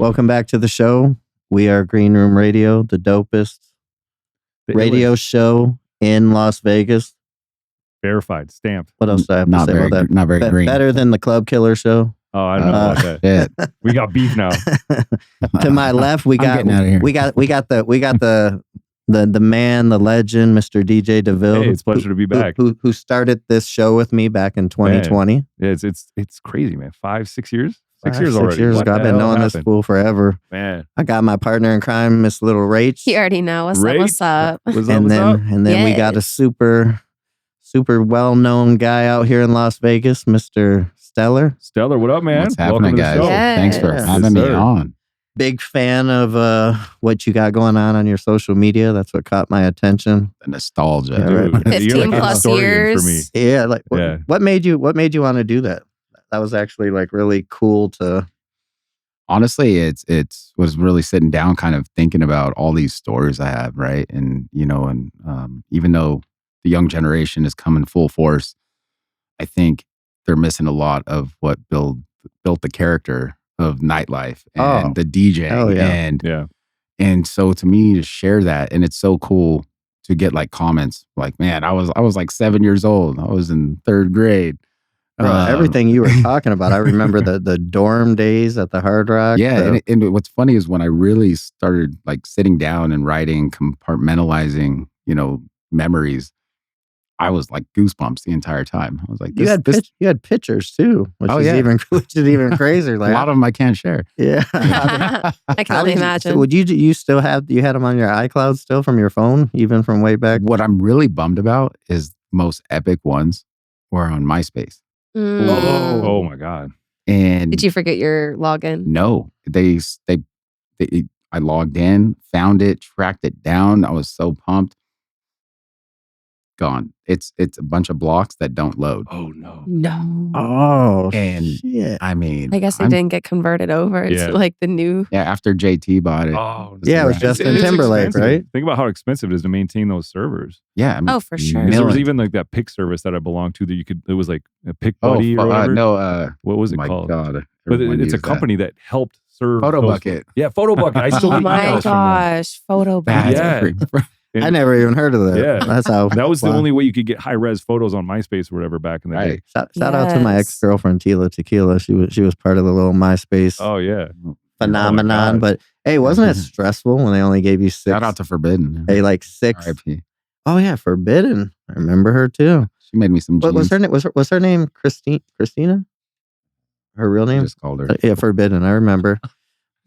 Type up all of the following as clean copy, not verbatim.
Welcome back to the show. We are Green Room Radio, the dopest radio show in Las Vegas. Verified, stamped. What else do I have to say about that? Not very green. Better than the Club Killer show. Oh, I don't know about that. We got beef now. To my left, we got the man, the legend, Mr. DJ Deville. Hey, it's a pleasure to be back. Who started this show with me back in 2020? Yeah, it's crazy, man. 5-6 years. 6 6 years already. Years ago. I've been knowing this fool forever. Man. I got my partner in crime, Miss Little Rach. You already know. What's up? And then we got a super well-known guy out here in Las Vegas, Mr. Stellar. Stellar, what up, man? What's happening, guys? Yes. Thanks for having me on. Big fan of what you got going on your social media. That's what caught my attention. The nostalgia. Yeah, right. 15 plus years. For me. Yeah, like what made you want to do that? That was actually like really cool to. Honestly, it's was really sitting down, kind of thinking about all these stories I have, right? And even though the young generation is coming full force, I think they're missing a lot of what built the character of nightlife and the DJing. Oh, yeah. And so to me to share that, and it's so cool to get like comments like, man, I was like 7 years old. I was in third grade. Bro, everything you were talking about, I remember the dorm days at the Hard Rock. Yeah, and what's funny is when I really started like sitting down and writing, compartmentalizing, memories, I was like goosebumps the entire time. I was like, you had pictures too, which is even crazier. Like a lot of them I can't share. Yeah, I can only imagine. So would you still had them on your iCloud still from your phone, even from way back? What I'm really bummed about is most epic ones were on MySpace. Oh my God. And did you forget your login? No, I logged in, found it, tracked it down. I was so pumped. Gone. It's a bunch of blocks that don't load. Oh no. Oh, and shit. I mean, I guess they didn't get converted over to like the new. Yeah, after JT bought it. Oh, yeah, it was Justin Timberlake, right? Think about how expensive it is to maintain those servers. Yeah, I mean, for sure. There was even like that pick service that I belonged to that it was like a Pick Buddy or whatever. What was it called? God, but it's a company that helped serve Photo Bucket. Yeah, Photo Bucket. I still oh my gosh, Photo Bucket. I never even heard of that. Yeah, that's how. That was the only way you could get high res photos on MySpace or whatever back in the day. Shout out to my ex girlfriend Tila Tequila. She was part of the little MySpace. Oh yeah, phenomenon. But hey, wasn't it stressful when they only gave you 6? Shout out to Forbidden. Hey, like 6. R.I.P. Oh yeah, Forbidden. I remember her too. She made me some. What was her name? Was her name Christina? Her real name? I just called her. Yeah, Forbidden. I remember.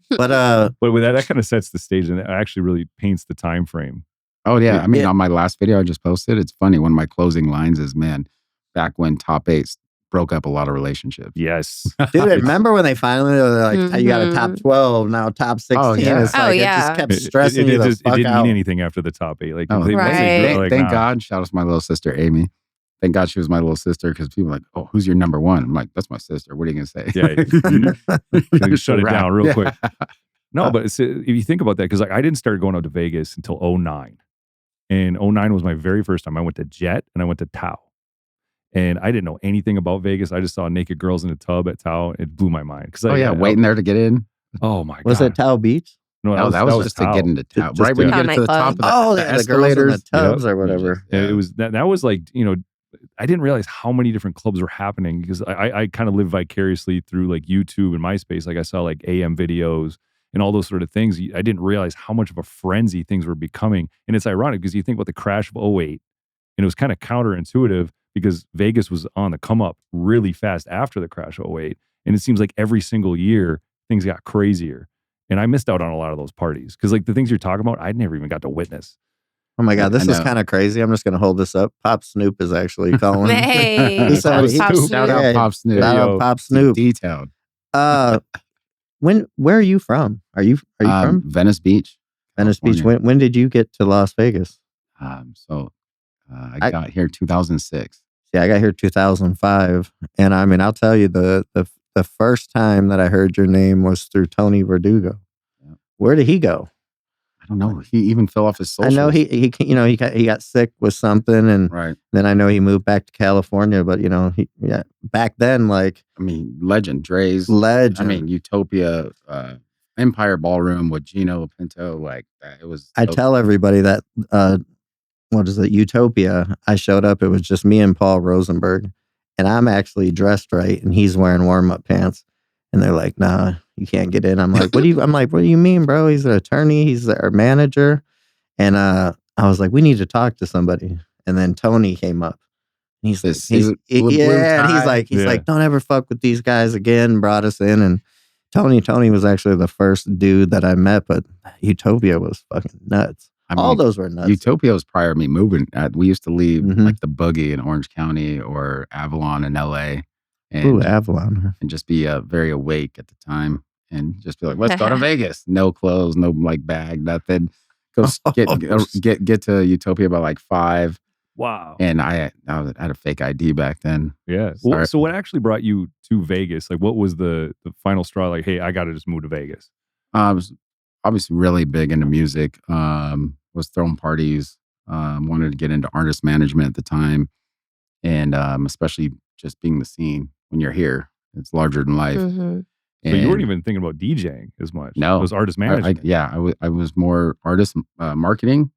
But that kind of sets the stage, and it actually really paints the time frame. Oh, yeah. I mean, on my last video I just posted, it's funny. One of my closing lines is, man, back when Top 8 broke up a lot of relationships. Yes. Dude, remember when they finally were like, you got a top 12, now top 16. Oh, yeah. It's like, it just kept stressing you the fuck It didn't out. mean anything after the top 8. Like, Thank God. Shout out to my little sister, Amy. Thank God she was my little sister, because people were like, oh, who's your number one? I'm like, that's my sister. What are you going to say? Yeah. Shut it down real quick. No, but if you think about that, because like I didn't start going out to Vegas until 2009. And 2009 was my very first time. I went to Jet and I went to Tao. And I didn't know anything about Vegas. I just saw naked girls in a tub at Tao. It blew my mind. Waiting there to get in. Oh my God. Was it Tao Beach? No, that was just Tao. to get into Tao. Right when you get to the top of the escalators. The tubs or whatever. Yeah. It was that was like, I didn't realize how many different clubs were happening, because I kind of live vicariously through like YouTube and MySpace. Like I saw like AM videos and all those sort of things. I didn't realize how much of a frenzy things were becoming. And it's ironic because you think about the crash of 2008, and it was kind of counterintuitive because Vegas was on the come up really fast after the crash of 2008. And it seems like every single year, things got crazier. And I missed out on a lot of those parties because like the things you're talking about, I never even got to witness. Oh my God, this is kind of crazy. I'm just going to hold this up. Pop Snoop is actually calling. Hey, Shout out Pop Snoop. Shout out Pop Snoop. Detailed. Where are you from? Are you from Venice Beach? Venice California. Beach. When did you get to Las Vegas? I got here 2006. Yeah, I got here 2005, and I mean, I'll tell you the first time that I heard your name was through Tony Verdugo. Yeah. Where did he go? I don't know. He even fell off his socials. I know he got sick with something, and then I know he moved back to California. But back then, like legend, Dre's legend. Utopia. Empire Ballroom with Gino Pinto, like it was. I tell everybody that what is it, Utopia? I showed up. It was just me and Paul Rosenberg, and I'm actually dressed right, and he's wearing warm-up pants. And they're like, "Nah, you can't get in." I'm like, "What do you?" I'm like, "What do you mean, bro? He's an attorney. He's our manager." And I was like, "We need to talk to somebody." And then Tony came up. And he's like, and he's like, "Don't ever fuck with these guys again." Brought us in, and Tony was actually the first dude that I met, but Utopia was fucking nuts. I mean, all those were nuts. Utopia was prior to me moving. We used to leave like the Boogie in Orange County or Avalon in LA. And, Avalon. And just be very awake at the time and just be like, let's go to Vegas. No clothes, no like bag, nothing. Go get to Utopia by like 5. Wow. And I had a fake ID back then. Yeah. Well, so what actually brought you to Vegas? Like what was the final straw? Like, hey, I got to just move to Vegas. I was obviously really big into music. Was throwing parties. Wanted to get into artist management at the time. And especially just being the scene when you're here. It's larger than life. So you weren't even thinking about DJing as much. No. It was artist management. I was more artist marketing.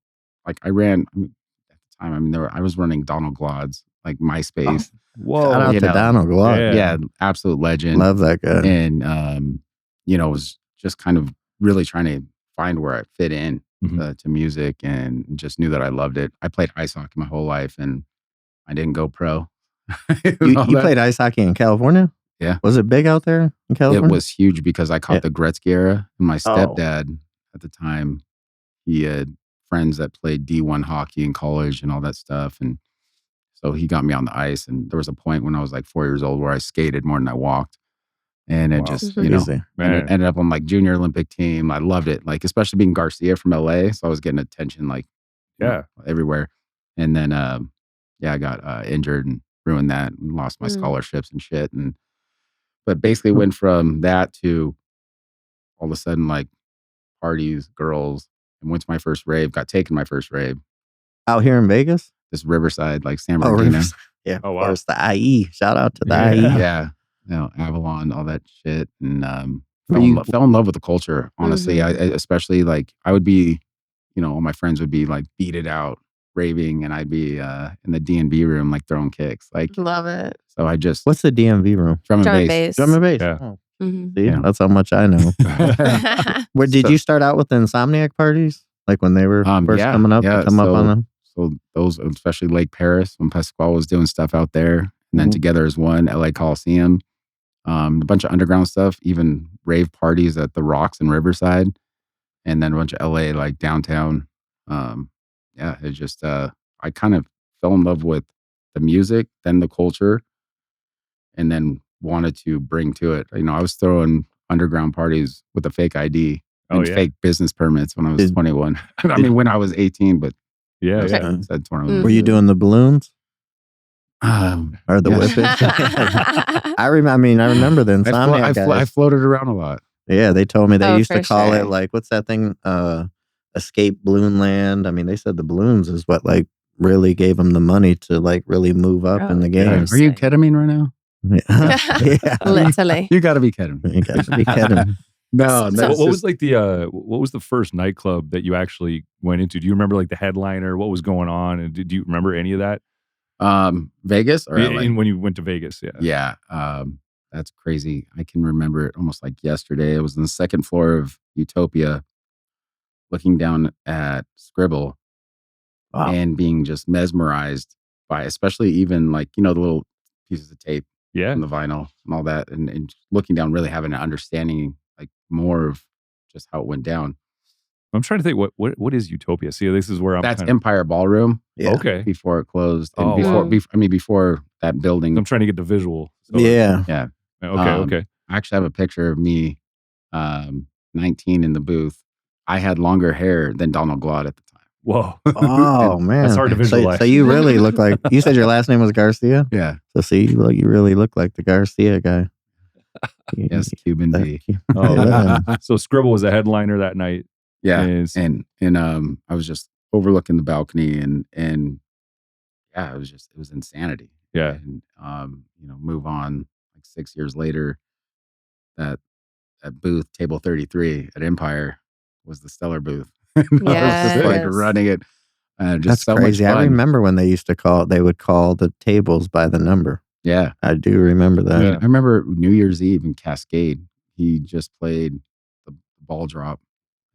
Like I ran at the time. I was running Donald Glaude's like MySpace. Oh, whoa! Shout out to Donald Glaude. Yeah, absolute legend. Love that guy. And was just kind of really trying to find where I fit in to music, and just knew that I loved it. I played ice hockey my whole life, and I didn't go pro. You played ice hockey in California? Yeah. Was it big out there in California? It was huge because I caught the Gretzky era. And my stepdad at the time, he had friends that played D1 hockey in college and all that stuff. And so he got me on the ice. And there was a point when I was like 4 years old where I skated more than I walked. And it just, ended up on like junior Olympic team. I loved it. Like, especially being Garcia from LA. So I was getting attention like everywhere. And then, I got injured and ruined that and lost my scholarships and shit. But basically went from that to all of a sudden like parties, girls, and went to my first rave, got taken my first rave. Out here in Vegas? This Riverside, like San Bernardino. Yeah. Oh, wow. Of course, the IE. Shout out to the IE. Yeah. Avalon, all that shit. And fell in love with the culture, honestly. I especially like, I would be, all my friends would be like beat it out, raving, and I'd be in the D&B room like throwing kicks. Like, love it. So I just what's the DMV room? Drum and bass. Drum and bass. Yeah. Oh. See, that's how much I know. Where did you start out with the Insomniac parties? Like when they were first coming up? Yeah. Come up on them? So those, especially Lake Paris, when Pasquale was doing stuff out there, and then Together as One, LA Coliseum, a bunch of underground stuff, even rave parties at the Rocks in Riverside, and then a bunch of LA like downtown. It just I kind of fell in love with the music, then the culture, and then wanted to bring to it. I was throwing underground parties with a fake ID and fake business permits when I was 21. I mean, when I was 18, but said 21. Were you doing the balloons? Or the whipping? I remember the Insomniac guys. I floated around a lot. Yeah, they told me they used to call it like, what's that thing? Escape Balloon Land. I mean, they said the balloons is what like really gave them the money to like really move up in the game. Are you ketamine right now? Yeah. Literally. You got to be kidding. You got to be kidding. No. What was like what was the first nightclub that you actually went into? Do you remember like the headliner? What was going on? And do you remember any of that? Vegas or LA? When you went to Vegas? Yeah. That's crazy. I can remember it almost like yesterday. It was on the second floor of Utopia, looking down at Skribble and being just mesmerized by, especially even like, the little pieces of tape on the vinyl and all that. And looking down, really having an understanding like more of just how it went down. I'm trying to think what is Utopia? See, this is where That's Empire Ballroom. Yeah. Okay. Before it closed. And before that building. I'm trying to get the visual. So yeah. Okay. I actually have a picture of me 19 in the booth. I had longer hair than Donald Glaude at the time. Whoa. Oh, man. That's hard to visualize. So you really look like, you said your last name was Garcia? Yeah. So see, you really look like the Garcia guy. Yes, Cuban B. So Skribble was a headliner that night. Yeah. And I was just overlooking the balcony and it was insanity. Yeah. And, move on like 6 years later, that at booth table 33 at Empire was the Stellar booth. I was just like Yes. running it. Just That's so crazy. much fun. I remember when they would call the tables by the number. Yeah. I do remember that. I mean, I remember New Year's Eve in Kaskade. He just played the ball drop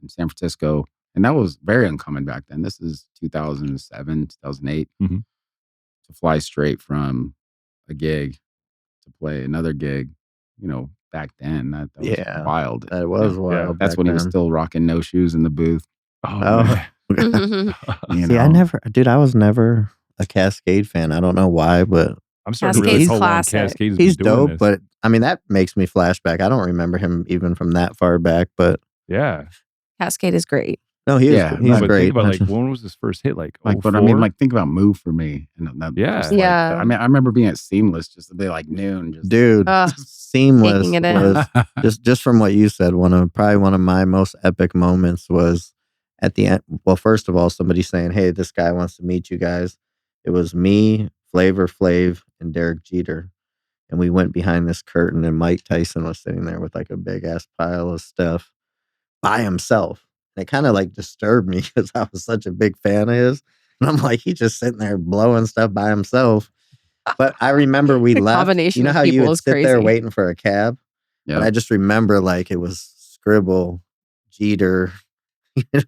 in San Francisco. And that was very uncommon back then. This is 2007, 2008. Mhm. To fly straight from a gig to play another gig, back then, that was wild. That was wild. That's when he was still rocking no shoes in the booth. Oh. See, I was never a Kaskade fan. I don't know why, but I'm starting to realize how long Kaskade he's been doing dope, this. but I mean, that makes me flashback. I don't remember him even from that far back, but yeah. Kaskade is great. No, he's but great. Think about when was his first hit? Like but I mean, think about Move for me. And that, I mean, I remember being at Seamless just to be like noon. Dude, Seamless was just from what you said. Probably one of my most epic moments was at the end. Well, first of all, somebody saying, "Hey, this guy wants to meet you guys." It was me, Flavor Flav, and Derek Jeter, and we went behind this curtain, and Mike Tyson was sitting there with like a big ass pile of stuff by himself. And it kind of like disturbed me because I was such a big fan of his, and I'm like, he's just sitting there blowing stuff by himself. But I remember we left. You know how you would sit there waiting for a cab? Yeah. But I just remember like it was Skribble, Jeter,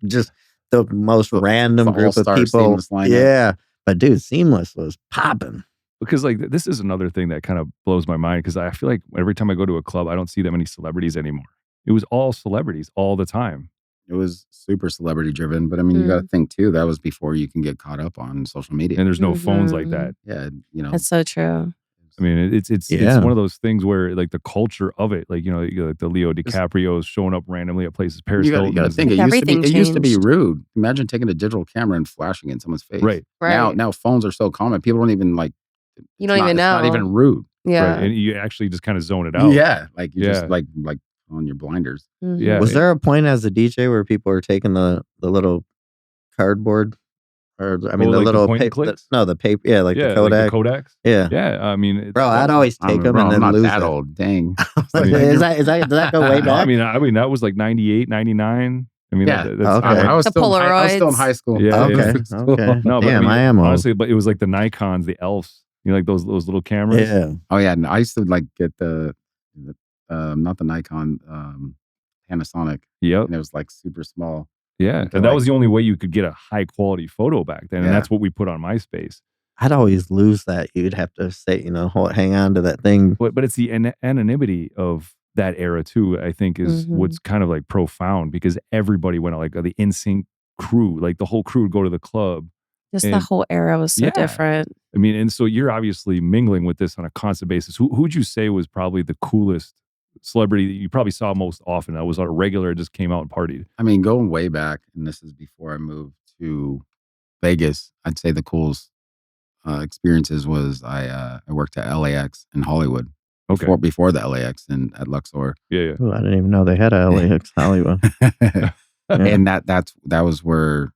just the most random group of people. Yeah. But dude, Seamless was popping. Because like this is another thing that kind of blows my mind because I feel like every time I go to a club, I don't see that many celebrities anymore. It was all celebrities all the time. It was super celebrity driven, but I mean, you got to think too, that was before you can get caught up on social media. And there's no phones like that. Yeah. That's so true. I mean, it's one of those things where like the culture of it, like, like the Leo DiCaprio's showing up randomly at places. Paris Hilton. You got to think, it used to be rude. Imagine taking a digital camera and flashing it in someone's face. Right. Now phones are so common. People don't even like. You don't even know. It's not even rude. Yeah. Right. And you actually just kind of zone it out. Yeah. Like you just like on your blinders. Mm-hmm. Yeah. Was there a point as a DJ where people were taking the little cardboard? Or I mean, the like little paper. The paper. Yeah, like the Kodak. Like the Kodaks. Yeah, yeah. I mean, bro, I'd always take them and then not lose that them. old. Dang. Does that go way back? I mean, that was like 98, 99. I mean, yeah. Okay. I was still in high school. Yeah. Okay. No, damn, I am honestly, but it was like the Nikons, the Elfs. Like those little cameras. Yeah. Oh yeah. And I used to like get the not the Nikon, Panasonic. Yep. And it was like super small. Yeah, and that was the only way you could get a high quality photo back then, and that's what we put on MySpace. I'd always lose that. You'd have to say, hang on to that thing. But it's the anonymity of that era too. I think is what's kind of like profound because everybody went out, like the NSYNC crew, like the whole crew would go to the club. Just the whole era was so different. I mean, and so you're obviously mingling with this on a constant basis. Who would you say was probably the coolest celebrity that you probably saw most often that was a regular, just came out and partied? I mean, going way back, and this is before I moved to Vegas, I'd say the coolest experiences was I worked at LAX in Hollywood. Okay. Before the LAX and at Luxor. Yeah. Ooh, I didn't even know they had a LAX Hollywood. And that was where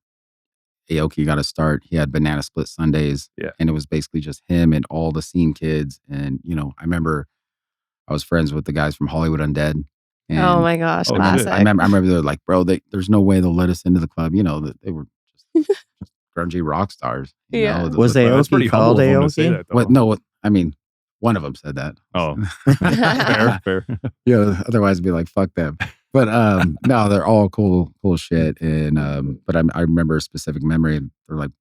Aoki got to start. He had Banana Split Sundays. Yeah. And it was basically just him and all the scene kids. And, I remember I was friends with the guys from Hollywood Undead. And oh my gosh, classic. I remember they were like, bro, there's no way they'll let us into the club. That they were just grungy rock stars. Was Aoki called Aoki? What? No, I mean, one of them said that. Oh, fair. Otherwise it'd be like, fuck them. But no, they're all cool shit. And but I remember a specific memory. They're like,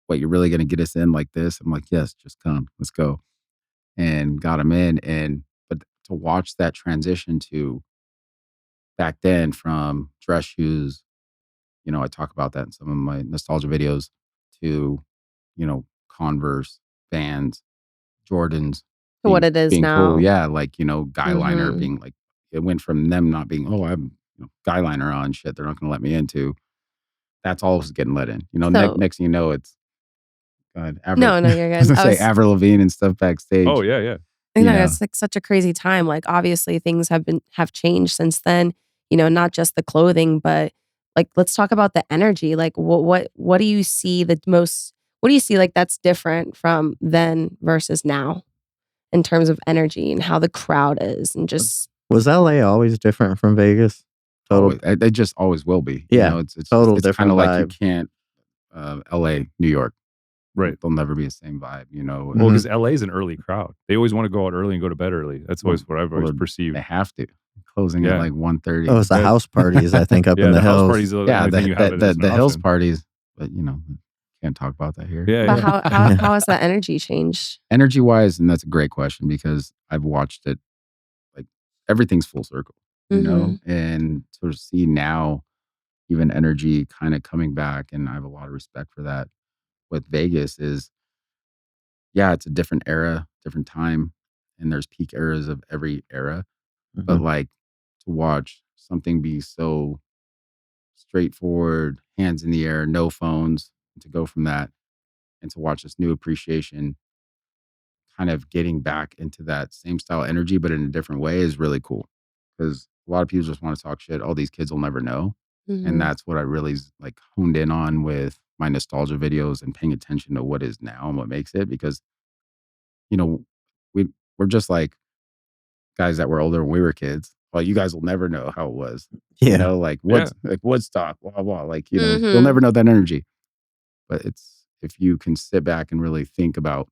"What, you're really gonna get us in like this?" I'm like, "Yes, just come, let's go." And got them in. But to watch that transition to back then from dress shoes, I talk about that in some of my nostalgia videos, to Converse, Vans, Jordans. What it is now. Cool. Yeah, like, Guyliner being like, it went from them not being, oh, I'm Guyliner on shit they're not going to let me into. That's all was getting let in. Next thing you know, it's Avril. No, you're good. I was say Avril Lavigne and stuff backstage. Oh, yeah. It's like such a crazy time. Like obviously things have changed since then, not just the clothing, but like, let's talk about the energy. Like what do you see what do you see like that's different from then versus now in terms of energy and how the crowd is and just Was LA always different from Vegas? Total, Always, it just always will be. You yeah, know, total it's kind different of like you vibe. can't L.A., New York. Right. They'll never be the same vibe. You know. Well, Mhm. because LA is an early crowd. They always want to go out early and go to bed early. That's Well, always what I've always they perceived. have to closing at Yeah. like 1:30. Oh, it's the Yeah. house parties, I think, up Yeah, in the the house hills. parties are the Yeah, only thing you have it as an the hills option. parties, but you know, can't talk about that here. Yeah, But yeah. how has that energy changed? Energy wise, and that's a great question because I've watched it. Like everything's full circle, you know, and to see now even energy kind of coming back, and I have a lot of respect for that. With Vegas is, yeah, it's a different era, different time, and there's peak eras of every era. But Mhm. like to watch something be so straightforward, hands in the air, no phones, and to go from that and to watch this new appreciation kind of getting back into that same style energy, but in a different way is really cool. Because a lot of people just want to talk shit. All these kids will never know. And Mhm. that's what I really like honed in on with my nostalgia videos and paying attention to what is now and what makes it. Because, you know, we we're just like guys that were older when we were kids. Well, you guys will never know how it was. You Yeah. know, like Yeah. Woodstock, blah blah. Like, you know, you'll Mhm. never know that energy. But it's if you can sit back and really think about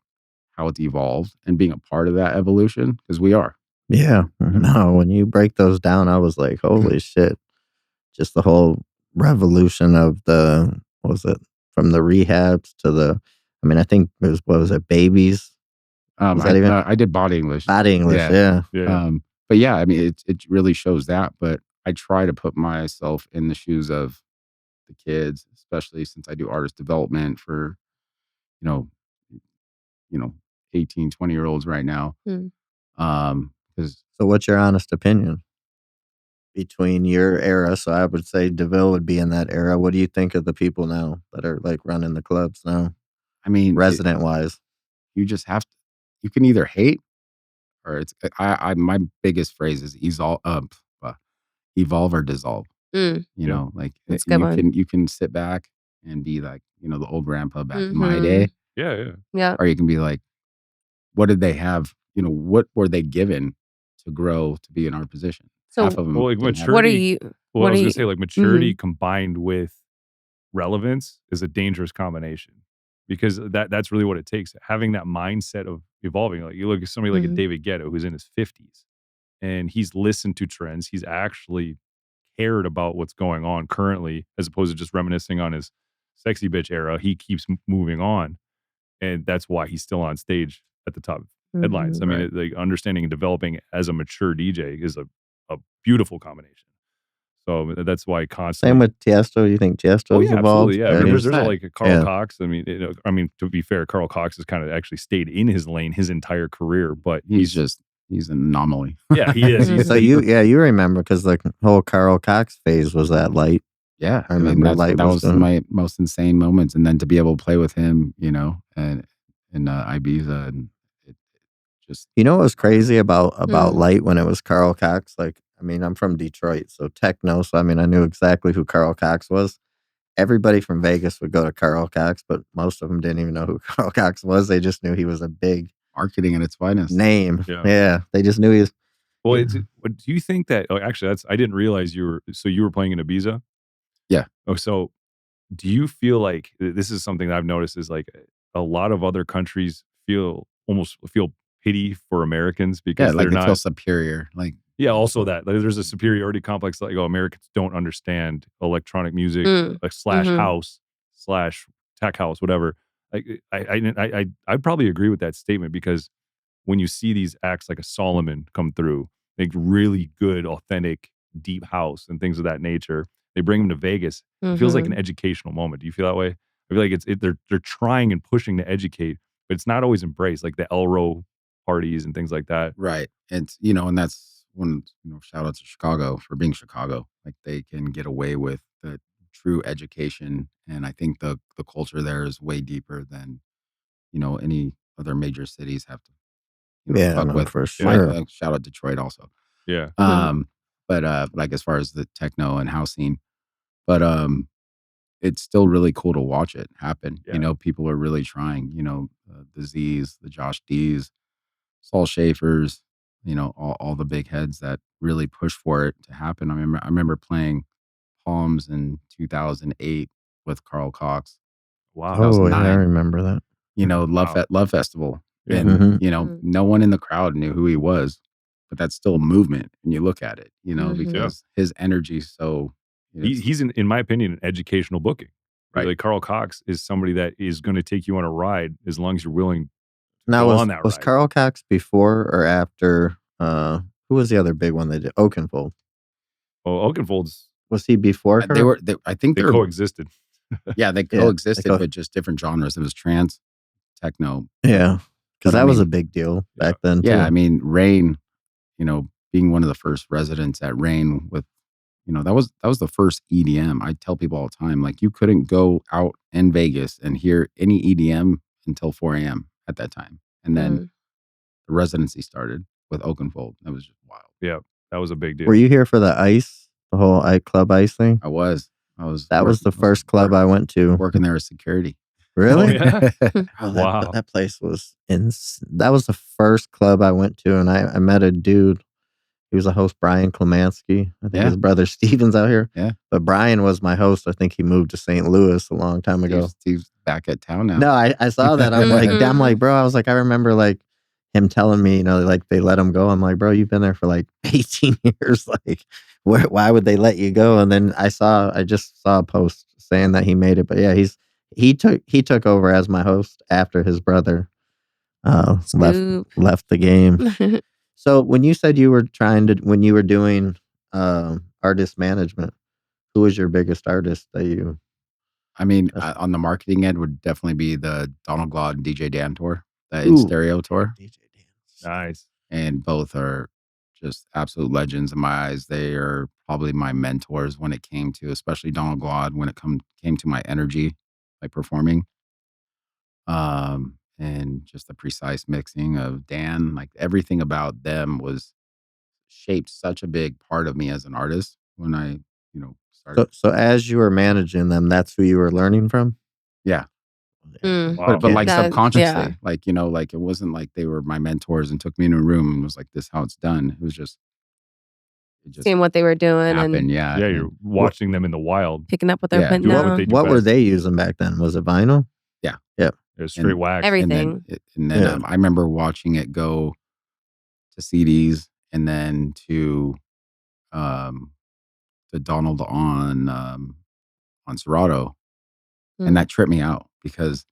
how it's evolved and being a part of that evolution, because we are. Yeah. You know? No, when you break those down, I was like, holy shit. Just the whole revolution of the what was it? From the rehabs to the I mean, I think it was what was it, babies? Was that even I did body English. body English, Yeah. yeah. Yeah. But yeah, I mean, it really shows that. But I try to put myself in the shoes of the kids, especially since I do artist development for, you know, you know, 18, 20-year olds right now. Mm. Because So what's your honest opinion between your era? So I would say Deville would be in that era. What do you think of the people now that are like running the clubs now, I mean, resident wise? you just have to, you can either hate or it's, my biggest phrase is evolve or dissolve. Mm. You Yeah. know, like That's a good one. you can sit back and be like, you know, the old grandpa back in my Mhm. day, Yeah, yeah. Yeah. or you can be like, what did they have? You know, what were they given to grow to be in our position? Half So of them Well, like didn't have what are maturity. you Well, I what are was gonna you say, like, maturity Mhm. combined with relevance is a dangerous combination because that's really what it takes. Having that mindset of evolving. Like you look at somebody like a Mhm. David Guetta who's in his 50s and he's listened to trends. He's actually cared about what's going on currently as opposed to just reminiscing on his sexy bitch era. He keeps moving on. And that's why he's still on stage at the top headlines. I Mhm. mean, right. like understanding and developing as a mature DJ is a beautiful combination. So that's why Same constantly. with Tiesto. You think Oh Tiesto's yeah, evolved? absolutely. Yeah, I Yeah, mean, Hundred there's a, percent. like a Carl yeah. Cox. I mean, I mean, to be fair, Carl Cox has kind of actually stayed in his lane his entire career, but He's an anomaly. yeah, he is. He's So Mhm. you, yeah, you remember because the whole Carl Cox phase was that light. Yeah, I I mean remember Light that was was doing it. my most insane moments, and then to be able to play with him, you know, and in Ibiza, and it just You know what was crazy about Mm. Light when it was Carl Cox? Like, I mean, I'm from Detroit, so techno. So I mean, I knew exactly who Carl Cox was. Everybody from Vegas would go to Carl Cox, but most of them didn't even know who Carl Cox was. They just knew he was a big marketing at its finest. name. yeah. Yeah, they just knew he was. Well, Yeah. but do you think that? Oh, actually, that's I didn't realize you were playing in Ibiza. Yeah, Oh, so do you feel like this is something that I've noticed is like a lot of other countries almost feel pity for Americans yeah, because like they're they feel not. superior, like Yeah, also that like, there's a superiority complex. Like, oh, Americans don't understand electronic music, Mm. slash Mhm. house slash tech house, whatever. Like, I probably agree with that statement because when you see these acts like a Solomon come through, like really good, authentic, deep house and things of that nature, they bring them to Vegas. It feels like an Mhm. educational moment. Do you feel that way? I feel like they're trying and pushing to educate, but it's not always embraced, like the Elro parties and things like that. right. And you know, and that's when you know, shout out to Chicago for being Chicago. Like they can get away with the true education, and I think the culture there is way deeper than you know any other major cities have to you know Yeah, fuck no, with. for Yeah, My sure. shout out Detroit also. yeah, Mhm. Um, but like as far as the techno and house scene, but it's still really cool to watch it happen. You yeah. know, people are really trying. You know, the Z's, the Josh D's, Saul Schaefer's, all the big heads that really pushed for it to happen. I remember playing Palms in 2008 with Carl Cox. Wow. Oh, yeah, I 2009. remember that. Love Festival. Yeah. And, Mhm. no one in the crowd knew who he was, but that's still a movement. And you look at it, Mhm. because his energy so, He's in my opinion, an educational booking. Right. Like Carl Cox is somebody that is going to take you on a ride as long as you're willing to Now, go on that was ride. Carl Cox before or after? Who was the other big one they did? Oakenfold. Oh, Oakenfold's Was he before they Carl? were, I think they they were, coexisted. yeah, they Yeah, coexisted, co- but just different genres. It was trance, techno. Yeah, because But I that was a mean, big deal Yeah. back then, yeah, too. I mean, Rain, being one of the first residents at Rain with, that was the first EDM. I tell people all the time, like, you couldn't go out in Vegas and hear any EDM until 4 a.m. at that time. And then Mm. the residency started with Oakenfold. That was just wild. Yeah, that was a big deal. Were you here for the ice, the whole Club Ice thing? I was That was the first club I went to. working there as security. Really? Oh, yeah? Oh, Wow. that place was that was the first club I went to, and I met a dude. He was a host, Brian Klemansky. I think Yeah. his brother Steven's out here. Yeah. But Brian was my host. I think he moved to St. Louis a long time ago. Steve's back at town now. No, I saw that. I'm like, Mhm. bro, I was like, I remember like him telling me, like they let him go. I'm like, bro, you've been there for like 18 years. Like, why would they let you go? And then I just saw a post saying that he made it. But yeah, he took over as my host after his brother Scoop. left the game. So when you said when you were doing artist management, who was your biggest artist that you? I mean, That's- on the marketing end would definitely be the Donald Glaude and DJ Dan tour, the Ooh. In Stereo tour. DJ Dan. Nice. And both are just absolute legends in my eyes. They are probably my mentors when it came to, especially Donald Glaude, when it came to my energy, like performing. And just the precise mixing of Dan, like everything about them was shaped such a big part of me as an artist when I, started. So as you were managing them, that's who you were learning from? Yeah. Mm. Wow. But like That- subconsciously, yeah. like, like it wasn't like they were my mentors and took me in a room and was like, this is how it's done. It just Seeing what they were doing happened. and Yeah. Yeah, and- you're watching them in the wild. picking up what they're Yeah, putting doing what down. they do What were best. they using back then? Was it vinyl? They're straight And wax. Everything. And then Yeah. I remember watching it go to CDs and then to Donald on Serato. Mm. And that tripped me out because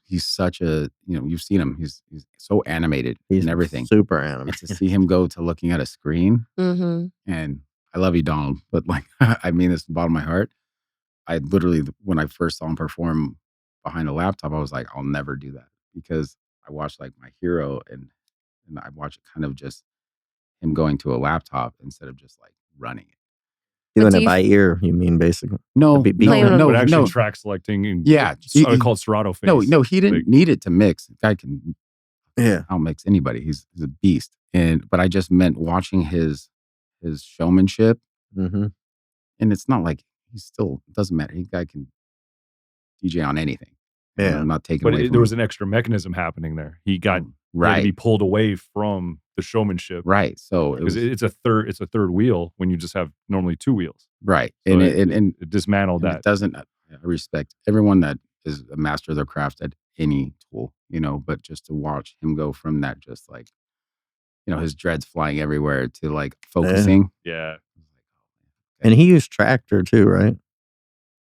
he's such a, you've seen him. He's so animated He's and everything. super And animated. to see him go to looking at a screen, Mhm. and I love you, Donald, but like, I mean this from the bottom of my heart. I literally, when I first saw him perform behind a laptop, I was like, I'll never do that, because I watched like my hero and I watched kind of just him going to a laptop instead of just like running it. Doing do it you by ear, you mean, basically? No, Be- no, Playing on- no, but actually no. track selecting and Yeah, I call it Serato face. No, he didn't Like, need it to mix. The guy can Yeah. outmix anybody. He's a beast. But I just meant watching his showmanship. Mm-hmm. And it's not like it doesn't matter. He guy can DJ on anything. Yeah. I'm not taking but away from there was him. an extra mechanism happening there. He got he had to right, be pulled away from the showmanship. right. So it Because was it's a third wheel when you just have normally two wheels. right, So and it dismantled and that. it doesn't. I respect everyone that is a master of their craft at any tool, but just to watch him go from that, just like, his dreads flying everywhere, to like focusing. Yeah. And he used Tractor too, right?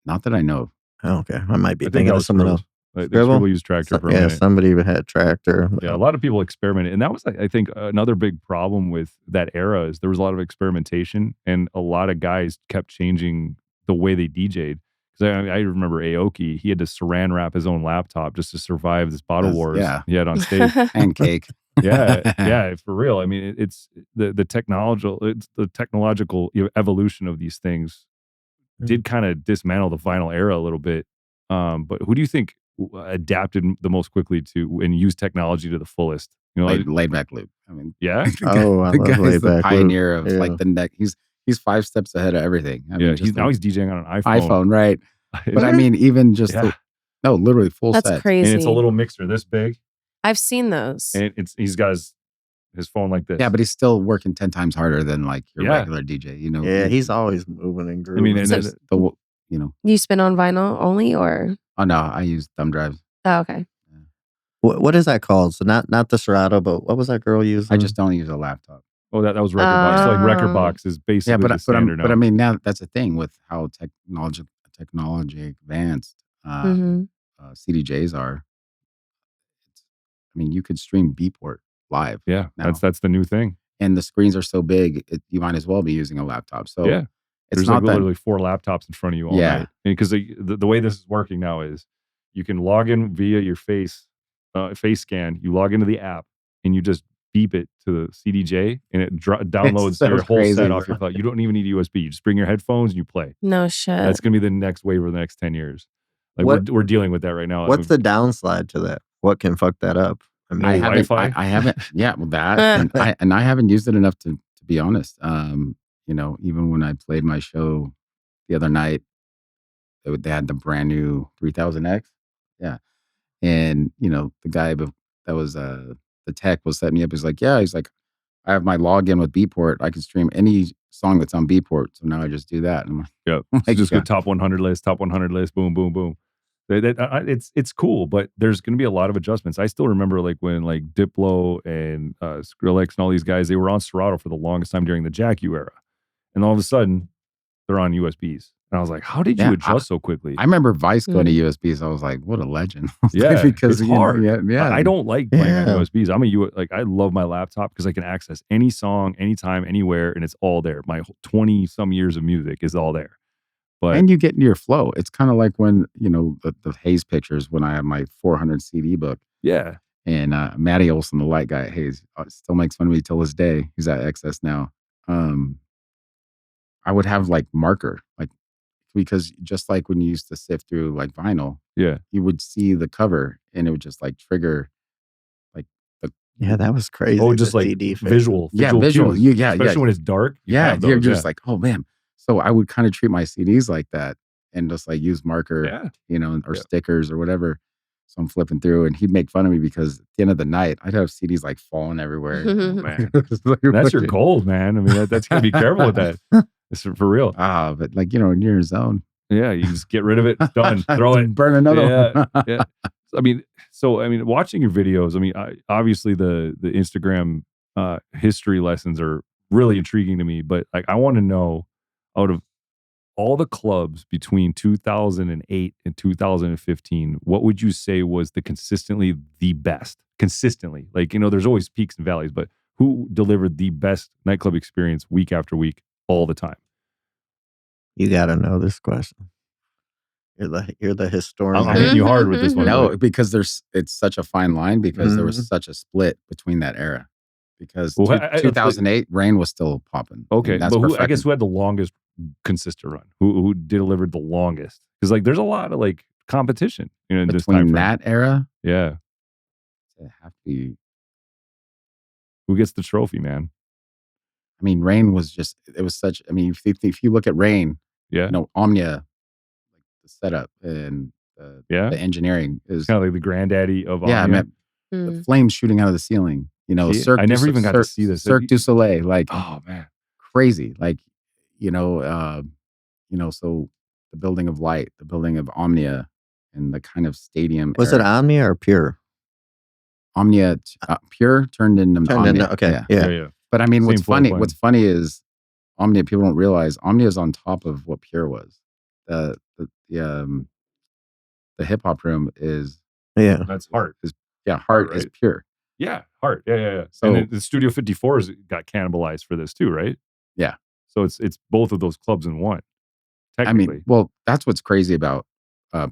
Not that I know of. Oh, okay. I might be I think thinking that of was someone Skribble. else. Like, Skribble? Skribble used Tractor for a Yeah, minute. somebody had Tractor. Yeah, a lot of people experimented. And that was, I think, another big problem with that era is there was a lot of experimentation, and a lot of guys kept changing the way they DJ'd. Because I remember Aoki, he had to saran wrap his own laptop just to survive this bottle wars yeah. he had on stage. Pancake. yeah, for real. I mean, it's the technological evolution of these things did kind of dismantle the vinyl era a little bit. But who do you think adapted the most quickly to and used technology to the fullest? Laid back Luke. I mean, yeah, Oh, I the love guy's Laid the Back pioneer of Luke. like the neck. He's 5 steps ahead of everything. I mean, yeah. just Now he's DJing on an iPhone. iPhone, right? But I mean, even just Yeah. literally full That's set. crazy. And it's a little mixer this big. I've seen those. and he's got his phone like this. Yeah, but he's still working 10 times harder than like your Yeah. regular DJ. You know, Yeah, he's always moving and I mean, grooving. and So- then, you know. You spin on vinyl only, or Oh no, I use thumb drives. oh, okay. What is that called? So not the Serato, but what was that girl using? I just don't use a laptop. that was record box. So like record Oh. box is basically Yeah, the standard now. but I mean now that's the thing with how technology advanced Mhm. CDJs are. I mean, you could stream Beatport live. Yeah, now. that's the new thing. And the screens are so big, you might as well be using a laptop. So Yeah. it's There's not like that. literally 4 laptops in front of you all Yeah. night. Because the way this is working now is you can log in via your face scan. You log into the app and you just beep it to the CDJ and it downloads so your whole crazy, set off bro. your phone. You don't even need a USB. You just bring your headphones and you play. No shit. That's going to be the next wave of the next 10 years. Like What- we're dealing with that right now. What's the downside to that? What can fuck that up? I mean, I haven't. Wi-Fi? I haven't. Yeah, well, that and I haven't used it enough to be honest. You know, even when I played my show the other night, they had the brand new 3000X. Yeah, and you know, the guy that was the tech was setting me up. He's like, yeah, he's like, I have my login with Beatport. I can stream any song that's on Beatport. So now I just do that. And I'm like, Yeah, like, just yeah. go top 100 list, boom, boom, boom. It's cool, but there's going to be a lot of adjustments. I still remember like when like Diplo and Skrillex and all these guys, they were on Serato for the longest time during the Jack U era, and all of a sudden they're on USBs, and I was like, how did you Yeah, adjust so quickly? I remember Vice going to USBs. I was like, what a legend. Yeah, because it's you know, hard. yeah. I don't like playing on Yeah. USBs. I love my laptop because I can access any song, anytime, anywhere, and it's all there. My 20 some years of music is all there. But And you get into your flow. It's kind of like when, you know, the Hayes pictures when I have my 400 CD book. yeah, And Matty Olson, the light guy at Hayes, still makes fun of me till this day. He's at XS now. I would have like marker, like, because just like when you used to sift through like vinyl, yeah. you would see the cover and it would just like trigger like the yeah, that was crazy. Oh, the just like CD fix. visual visual. cues. Yeah, Especially when it's dark. you yeah. have You're those, just like, oh man. So I would kind of treat my CDs like that and just like use marker, yeah. you know, or Yeah. stickers or whatever. So I'm flipping through and he'd make fun of me because at the end of the night, I'd have CDs like falling everywhere. Man, that's your gold, man. I mean, that's gotta be careful with that. It's for real. But like, you know, in your zone. Yeah, you just get rid of it. Done. Throw it. Burn another Yeah, one. yeah. I mean, watching your videos. I mean, obviously the Instagram history lessons are really intriguing to me. But like, I want to know, out of all the clubs between 2008 and 2015, what would you say was consistently the best? Consistently, like, you know, there's always peaks and valleys, but who delivered the best nightclub experience week after week, all the time? You got to know this question. You're the historian. I'm hitting you hard with this one. No, because it's such a fine line because there was Mhm. such a split between that era. Because Well, 2008, Rain was still popping. Okay, And that's but I perfecting. guess who had the longest consistent run? Who delivered the longest? Because like there's a lot of like competition, you know, in this time between frame. that era, Yeah, it have to be. who gets the trophy, man? I mean, Rain was just. It was such. I mean, if you look at Rain, Yeah, you know, Omnia, like the setup and yeah. the engineering is. Kind of like the granddaddy of Yeah, I Omnia. mean, the flames shooting out of the ceiling. You know, See, I never even got to see this. Cirque du Soleil, like Oh man, crazy. Like, you know, so the building of light, the building of Omnia, and the kind of stadium. Was it era. Omnia or Pure? Omnia Pure turned into Turned Omnia? into, okay, Yeah. yeah. yeah. But I mean, Same what's floor funny? plan. What's funny is Omnia. People don't realize Omnia is on top of what Pure was. The hip hop room is Yeah. That's Heart. Heart is right? Pure. Yeah, Heart. Yeah. So- And then the Studio 54's got cannibalized for this too, right? Yeah. So it's both of those clubs in one. I Technically, mean, well, that's what's crazy about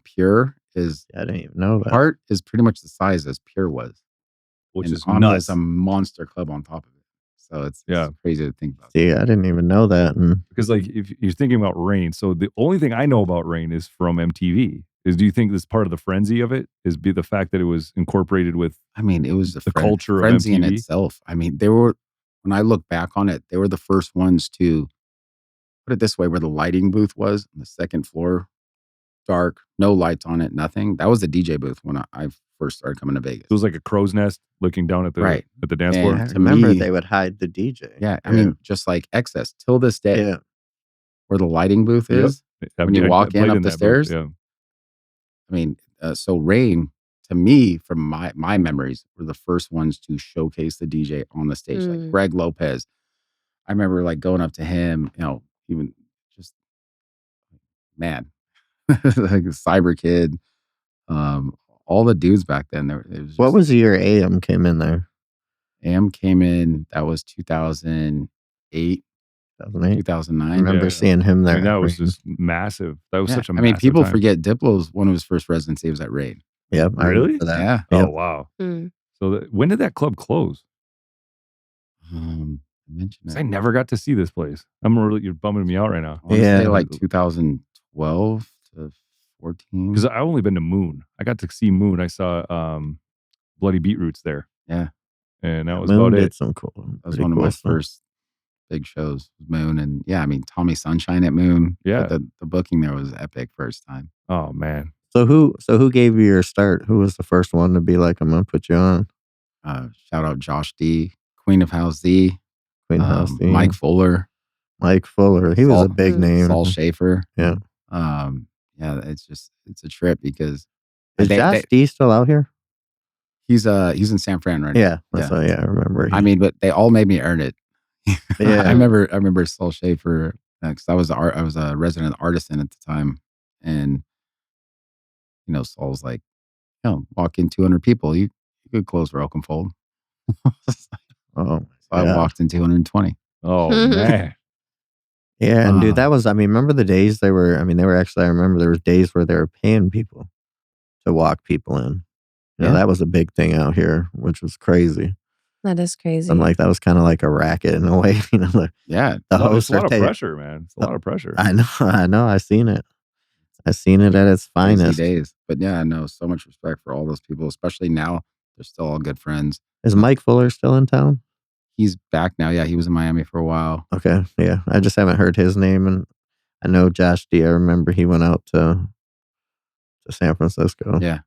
Pure is I didn't even know that. Heart is pretty much the size as Pure was. which and is Omnia nuts. is a monster club on top of it. So it's crazy to think about. See, I didn't even know that. And Because like if you're thinking about Rain, so the only thing I know about Rain is from MTV. Do you think this part of the frenzy of it is the fact that it was incorporated with? I mean, it was The culture of frenzy in MTV? itself. I mean, when I look back on it, they were the first ones to put it this way, where the lighting booth was on the second floor dark, no lights on it, nothing. That was the DJ booth when I first started coming to Vegas. It was like a crow's nest looking down at the Right. dance And floor. I to remember me- they would hide the DJ. Yeah, I mean, just like Excess till this day, Yeah. where the lighting booth Yep. is. When you walk in played up the that booth, stairs? yeah. I mean, so Rain, to me, from my memories, were the first ones to showcase the DJ on the stage, like Greg Lopez. I remember like going up to him, even just man, like a Cyber Kid, all the dudes back then. What was the year AM came in there? AM came in, that was 2008, 2008. 2009. I remember seeing him there. I mean, that was just massive. That was such a massive people time. forget Diplo's one of his first residency was at Rain. Yep. I Really? remember that. Yeah. Oh, wow. So when did that club close? I mentioned 'Cause it. I never got to see this place. You're bumming me out right now. I wanna Yeah. say like 2012 to 14. Because I've only been to Moon. I got to see Moon. I saw Bloody Beetroots there. Yeah. And that was Moon about did it. some cool. That was pretty one of cool my stuff. first big shows, was Moon. And yeah, I mean, Tommy Sunshine at Moon. Yeah. But the booking there was epic first time. Oh, man. So who gave you your start? Who was the first one to be like, I'm gonna put you on? Shout out Josh D, Queen of House Z, Queen House D. Mike Fuller. Mike Fuller. He was a big name. Saul Schaefer. Yeah. Yeah, it's a trip because Is Josh D still out here? he's in San Fran right now. Yeah. That's I remember. I mean, but they all made me earn it. Yeah. I remember Saul Schaefer, because I was a resident artisan at the time, and Saul's like, walk in 200 people, you could close for Oakenfold. Oh, I walked in 220. Oh, man. Yeah, and dude, that was, remember the days they were actually, I remember there was days where they were paying people to walk people in. That was a big thing out here, which was crazy. That is crazy. I'm like, that was kind of like a racket in a way. The hosts It's a lot are of pressure, man. It's a lot of pressure. I know. I seen it. I seen it at its finest. Crazy days. But yeah, I know, so much respect for all those people, especially now. They're still all good friends. Is Mike Fuller still in town? He's back now. Yeah, he was in Miami for a while. Okay, yeah. I just haven't heard his name, and I know Josh D. I remember he went out to San Francisco. Yeah.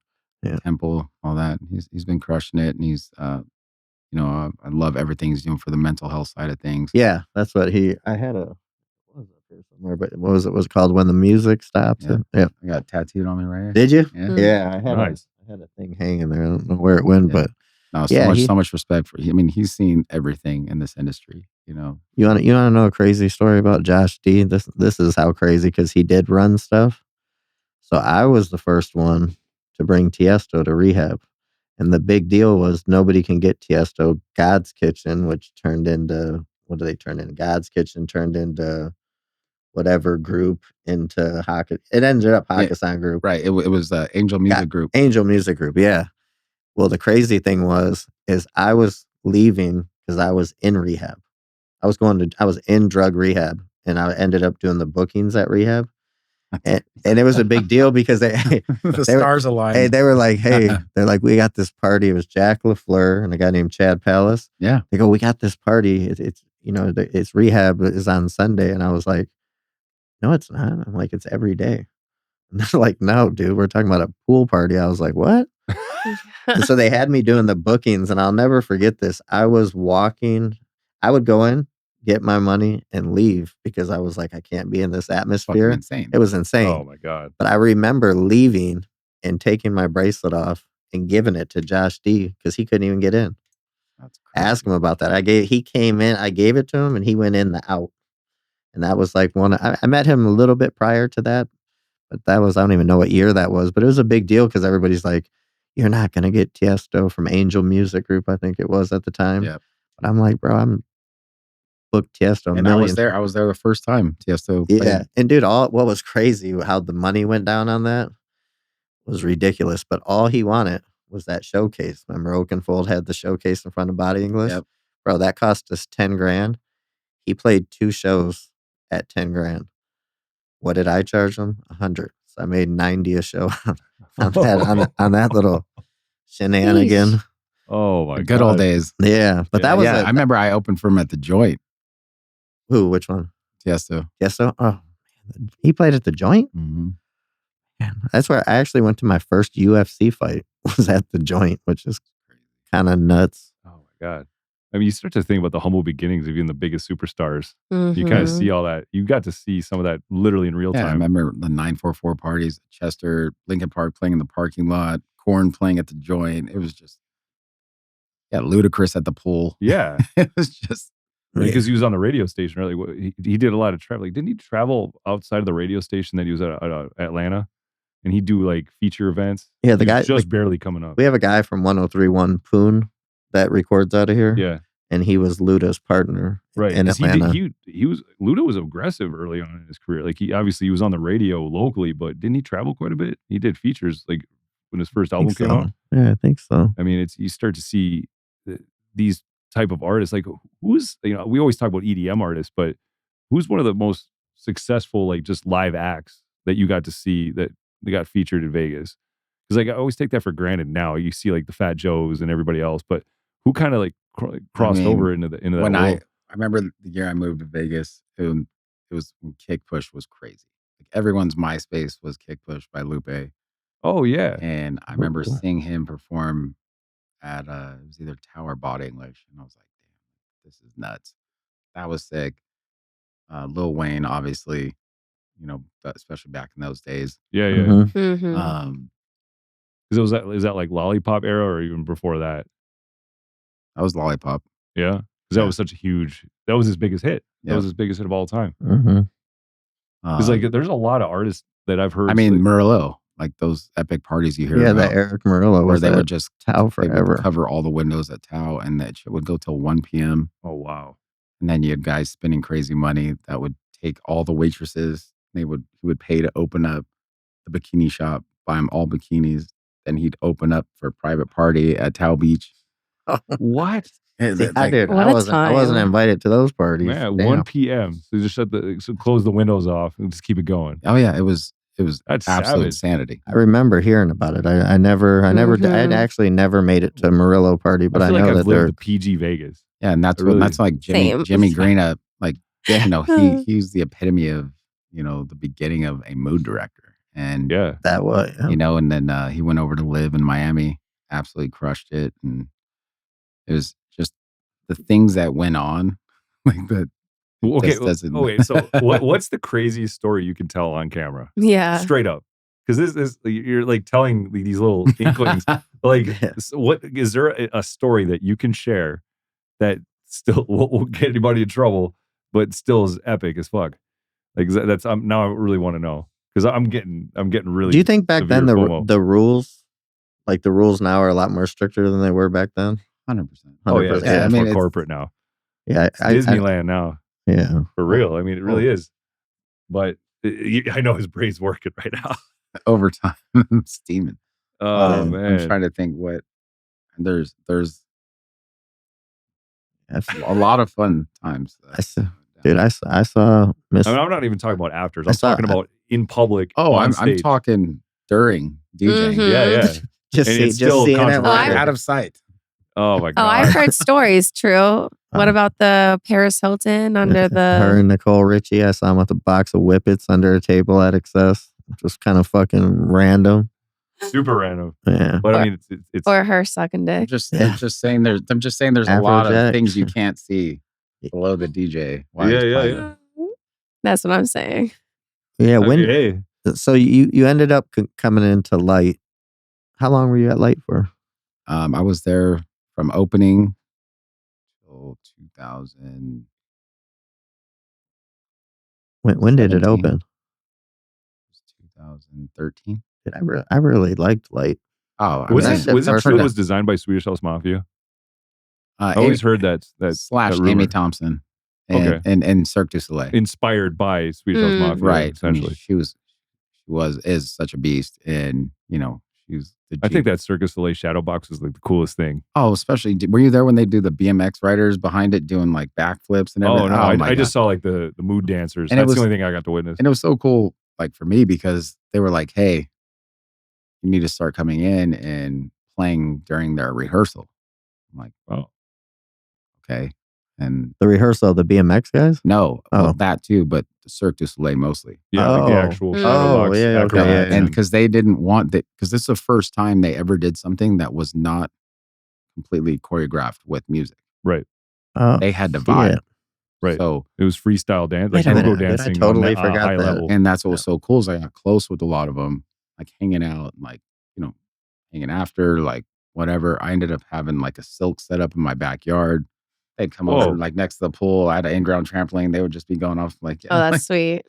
Temple, all that. He's been crushing it, and he's I love everything he's doing for the mental health side of things. Yeah, that's what I had what was up here somewhere, but what was it called When the Music Stops? Yeah. I got it tattooed on me right here. Did you? Yeah. Yeah, I had I had a thing hanging there. I don't know where it went, but no, so much respect for. I mean, he's seen everything in this industry. You want to know a crazy story about Josh D? This is how crazy, because he did run stuff. So I was the first one to bring Tiesto to Rehab, and the big deal was nobody can get Tiesto. God's Kitchen, which turned into what do they turn into? God's Kitchen turned into whatever group into Hockey. It ended up Hakkasan Group. Right. It was Angel Music Group. Angel Music Group. Yeah. Well, the crazy thing is I was leaving because I was in rehab. I was in drug rehab, and I ended up doing the bookings at rehab. And it was a big deal because the stars aligned. Hey, they were like, they're like, we got this party. It was Jack LaFleur and a guy named Chad Palace. Yeah. They go, we got this party. It's rehab is on Sunday. And I was like, no, it's not. I'm like, it's every day. And they're like, no, dude, we're talking about a pool party. I was like, what? And so they had me doing the bookings, and I'll never forget this. I was walking. I would go in, get my money, and leave because I was like, I can't be in this atmosphere. Insane. It was insane. Oh my God. But I remember leaving and taking my bracelet off and giving it to Josh D because he couldn't even get in. That's crazy. Ask him about that. He came in, I gave it to him, and he went in the out. And that was like I met him a little bit prior to that, but that was, I don't even know what year that was, but it was a big deal because everybody's like, you're not going to get Tiesto from Angel Music Group, I think it was at the time. Yep. But I'm like, bro, I'm booked Tiesto. And I was there the first time Tiesto played. Yeah. And dude, what was crazy, how the money went down on that was ridiculous. But all he wanted was that showcase. Remember, Oakenfold had the showcase in front of Body English? Yep. Bro, that cost us 10 grand. He played 2 shows at 10 grand. What did I charge him? 100. So I made 90 a show on that little shenanigan. Oh my The God. good old days. Yeah. But that was I remember I opened for him at the Joint. Who? Which one? Tiesto. Tiesto? Oh, man. He played at the Joint? Mm-hmm. That's where I actually went to my first UFC fight was at the joint, which is kind of nuts. Oh my God. I mean, you start to think about the humble beginnings of even the biggest superstars. You kind of Mhm. see all that. You got to see some of that literally in real Yeah, I time. remember the 944 parties, Chester, Lincoln Park playing in the parking lot, Korn playing at the joint. It was just, Ludacris at the pool. Yeah. It was just, Because he was on the radio station, really. He did a lot of traveling. Didn't he travel outside of the radio station that he was at Atlanta? And he'd do like feature events. Yeah, the He was guy just barely coming up. we have a guy from 103.1 Poon that records out of here. Yeah. And he was Luda's partner Right. in 'Cause Atlanta. He was Luda was aggressive early on in his career. Like he was on the radio locally, but didn't he travel quite a bit? He did features like when his first I album think came so. out. Yeah, I think so. I mean, you start to see these type of artists. Like who's, we always talk about EDM artists, but who's one of the most successful, like just live acts that you got to see that they got featured in Vegas? Because like I always take that for granted now. You see like the Fat Joes and everybody else, but who kind of like crossed over into that when world? I remember the year I moved to Vegas, it was when Kick Push was crazy. Like everyone's MySpace was Kick Push by Lupe. Oh yeah. And I remember Cool. seeing him perform at it was either Tower Body English, and I was like, damn, this is nuts. That was sick. Lil Wayne, obviously, especially back in those days. Yeah. Mhm. Mhm. Um, Is that like Lollipop era or even before that? that was Lollipop. Yeah. Because that Yeah. was that was his biggest hit. That Yep. was his biggest hit of all time. Mhm. Because like there's a lot of artists that I've heard. I mean, like, Merlot, like those epic parties you hear Yeah, about, that Eric Murillo where was they at would just Tau they would forever. cover all the windows at Tau, and that shit would go till 1 p.m. oh wow. And then you had guys spending crazy money that would take all the waitresses. He would pay to open up the bikini shop, buy them all bikinis. Then he'd open up for a private party at Tau Beach. What? And See, it's like, dude, What I a wasn't time. invited to those parties. Man, Damn. 1 p.m. So you just close the windows off and just keep it going. oh yeah, it was That's absolute savage. insanity. I remember hearing about it. I never I'd Mhm. actually never made it to a Murillo party, but I I feel know like that I've they're lived the PG Vegas. Yeah, and that's Really? that's like Same. Jimmy Green up. Like, yeah, he's the epitome of, the beginning of a mood director. And Yeah. that was and then he went over to live in Miami, absolutely crushed it. And it was just the things that went on, like that. Well, okay. just doesn't- Oh wait. So what's the craziest story you can tell on camera? Yeah. Straight up. Because this is you're like telling these little inklings. Like, Yeah. what is there a story that you can share that still won't get anybody in trouble, but still is epic as fuck? Like that's now I really want to know because I'm getting really. Do you think back then severe FOMO. the rules, like the rules now, are a lot more stricter than they were back then? 100%. Oh yeah, 100%. it's I mean, more it's- corporate now. Yeah, It's Disneyland now yeah. for real. I mean, it really is. But I know his brain's working right now. Overtime steaming. Oh I'm man, trying to think what there's That's- a lot of fun times. I saw, dude, I saw Miss. I mean, I'm not even talking about afters. I I'm saw- talking about in public. Oh, on I'm stage. talking during DJing. Mhm. Yeah, yeah. just and see, it's just still seeing it. controversial. Oh, I- Out of sight. Oh my Oh, god. I've heard stories. True. What about the Paris Hilton under her the? and Nicole Richie. I saw them with a box of whippets under a table at Excess. Just kind of fucking random. Super random. Yeah. But I Or- mean, it's Or her sucking I'm dick. just Yeah. saying there's a lot of Afrojack. things you can't see below the DJ. while Yeah, he's yeah, playing. yeah. That's what I'm saying. Yeah. I When mean, hey, so you ended up coming into Light. How long were you at Light for? I was there from opening till 2000. When did it 17. open? 2013. Dude, I really liked Light. Oh, was mean, it that's true heard it was designed by Swedish House Mafia? I Amy, always heard that slash that rumor. Amy Thompson and, Okay. and Cirque du Soleil. Inspired by Swedish House Mm. Mafia, Right. I mean, essentially. she is such a beast. And, she's the I think G- that Circus Soleil shadow box was like the coolest thing. Oh, especially, were you there when they do the BMX riders behind it doing like backflips and everything? Oh no, my I just God. saw like the mood dancers. And it That's was- the only thing I got to witness. And it was so cool, like for me, because they were like, hey, you need to start coming in and playing during their rehearsal. I'm like, Oh. okay. And The rehearsal, the BMX guys? no, well, Oh. that too, but the Cirque du Soleil mostly. Yeah, like the Oh. actual Mm. shadow Oh, box yeah, okay, acrobats. yeah. And because they didn't want that, because this is the first time they ever did something that was not completely choreographed with music. Right. Oh, They had to shit. vibe. Right. So, It was freestyle dance, Wait like a minute, go dude, I dancing totally on a forgot high that. level. and that's what was so cool is I got close with a lot of them, like hanging out, like, hanging after, like whatever. I ended up having like a silk set up in my backyard. They'd come Whoa. over like next to the pool. I had an in-ground trampoline. They would just be going off like, Oh, that's sweet.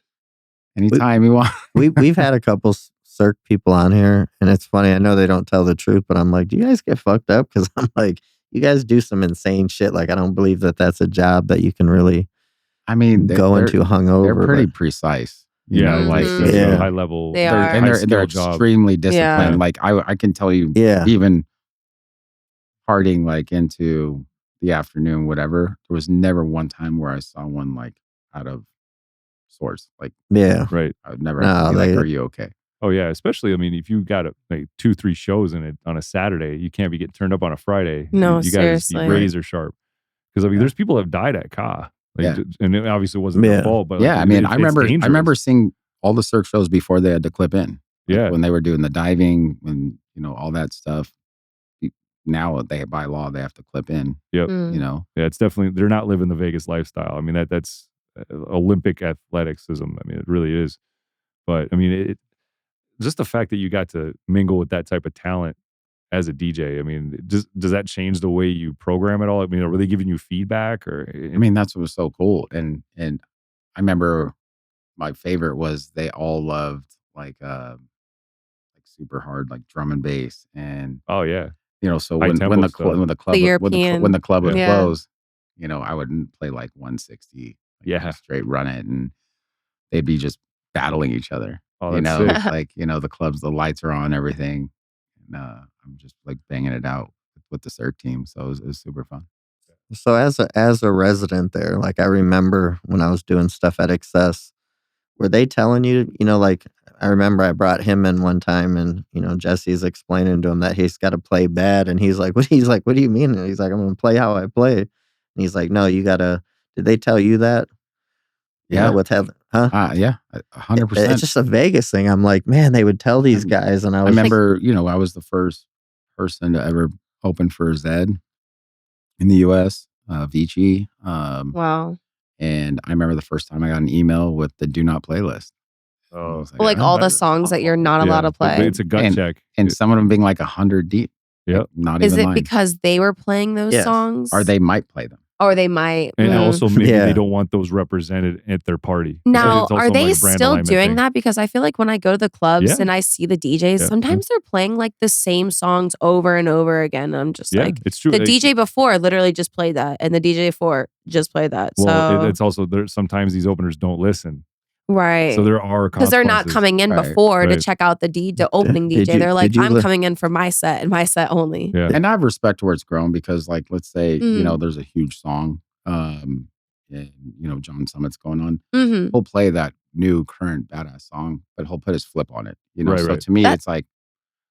anytime you want. We've had a couple Cirque people on here, and it's funny. I know they don't tell the truth, but I'm like, do you guys get fucked up? Because I'm like, you guys do some insane shit. Like, I don't believe that that's a job that you can really I mean, go into hungover. they're pretty but- precise. Yeah, like Mhm. that's Yeah. a high level. They they're, are. and they're high-skill job. extremely disciplined. Yeah. Like I can tell you, Yeah. even partying like into the afternoon, whatever, there was never one time where I saw one like out of sorts. Like Yeah. Right. I would never No, have to be like, they- are you okay? Oh yeah, especially I mean, if you got like 2-3 shows in it on a Saturday, you can't be getting turned up on a Friday. No, you gotta just be seriously. razor sharp. Because I mean, Yeah. there's people that have died at Ka. Like, Yeah. and it obviously wasn't Yeah. their fault, but Yeah, like, I mean, it's I remember dangerous. seeing all the Cirque shows before they had to clip in. Like, Yeah. when they were doing the diving and all that stuff. Now by law they have to clip in. Yep. Mm. Yeah, it's definitely they're not living the Vegas lifestyle. I mean that's Olympic athleticism. I mean it really is. But I mean it just the fact that you got to mingle with that type of talent as a DJ. I mean, does that change the way you program it all? I mean, are they giving you feedback or? I mean, that's what was so cool. And I remember my favorite was they all loved like super hard like drum and bass and oh yeah, so High when tempo the stuff. when the club The when the club would European- Yeah. close, I would play like 160, like, Yeah. straight run it, and they'd be just battling each other. Oh, that's sick. Like the clubs, the lights are on, everything, and I'm just like banging it out with the Cirque team. So it was super fun. So as a resident there, like I remember when I was doing stuff at Excess, were they telling you, like I remember I brought him in one time and, Jesse's explaining to him that he's got to play bad. And he's like, what do you mean? And he's like, I'm going to play how I play. And he's like, no, you got to, did they tell you that? Yeah. With Heather, huh? Yeah, 100%. It's just a Vegas thing. I'm like, man, they would tell these guys. And I I was remember, I was the first person to ever open for Zed in the U.S., Vici. Wow. And I remember the first time I got an email with the do not playlist. I Oh, was Well, like "Oh." all the songs that you're not allowed to but play. it's a gut check. And some of them being like 100 deep. Yep. Like, not Is even it lying. because they were playing those Yes. songs? Or they might play them. Or they might. And also maybe Yeah. they don't want those represented at their party. Now, It's also are they like brand still alignment doing thing. that? Because I feel like when I go to the clubs Yeah. and I see the DJs, Yeah. sometimes they're playing like the same songs over and over again. And I'm just Yeah, like, it's true. the Like, DJ before literally just played that, and the DJ before just played that. well, So it's also there. Sometimes these openers don't listen, right, so there are because they're not consequences. coming in Right, before to right. check out the opening Did DJ. you- They're like, did you I'm li- coming in for my set and my set only. Yeah, And I have respect to where it's grown because, like, let's say, Mm. there's a huge song, and, John Summit's going on. Hmm. He'll play that new current badass song, but he'll put his flip on it. Right, So right. to me, That- it's like,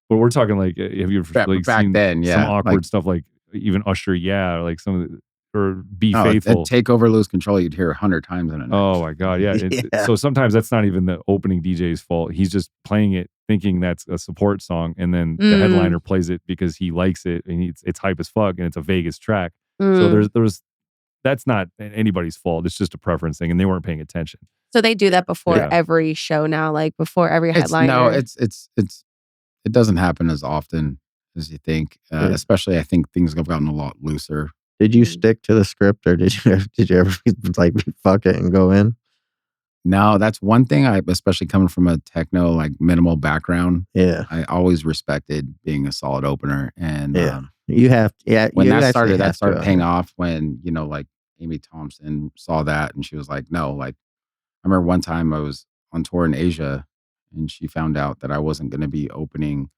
but we're talking like, have you ever Back- like back seen then, some yeah, awkward like- stuff like even Usher, yeah, or like some of the, or Be no, Faithful. Take Over, Lose Control, you'd hear 100 times in a night. Oh my god, yeah. Yeah. So sometimes that's not even the opening DJ's fault. He's just playing it thinking that's a support song, and then the Mm. headliner plays it because he likes it and it's hype as fuck, and it's a Vegas track. Mm. So there's that's not anybody's fault. It's just a preference thing, and they weren't paying attention. So they do that before Yeah. every show now, like before every It's, headliner. no, it doesn't happen as often as you think. Yeah. Especially, I think things have gotten a lot looser. did you stick to the script or did you ever like fuck it and go in? No, that's one thing especially coming from a techno, like minimal background, Yeah. I always respected being a solid opener. And Yeah. You have, yeah. when you that actually started have to, paying off when, like Amy Thompson saw that and she was like, no, like, I remember one time I was on tour in Asia and she found out that I wasn't going to be opening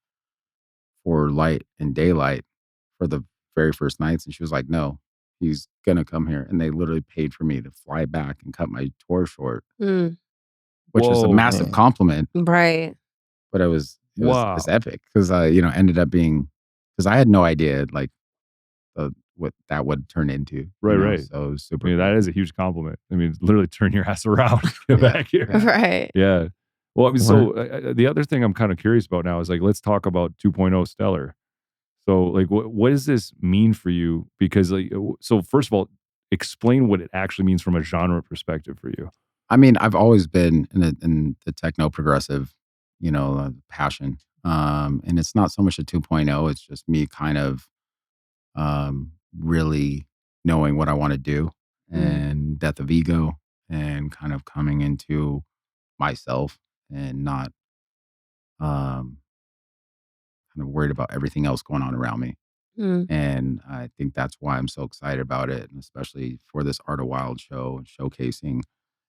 for Light and Daylight for the very first nights. And she was like, no, he's going to come here. And they literally paid for me to fly back and cut my tour short, Mm, which was a Whoa. massive Man. compliment. right. But it was Wow. it's epic because I ended up being, because I had no idea like the what that would turn into. Right, you know? right. So it was I super mean, cool. that is a huge compliment. I mean, literally turn your ass around, get Yeah, back here. yeah. Right. Yeah. Well, I mean, What? so the other thing I'm kind of curious about now is like, let's talk about 2.0 Stellar. So, like, what does this mean for you? Because, like, so first of all, explain what it actually means from a genre perspective for you. I mean, I've always been in the techno progressive, passion. And it's not so much a 2.0, it's just me kind of really knowing what I want to do Mm. and death of ego and kind of coming into myself and not um, kind of worried about everything else going on around me. Mm. And I think that's why I'm so excited about it, and especially for this Art of Wild show and showcasing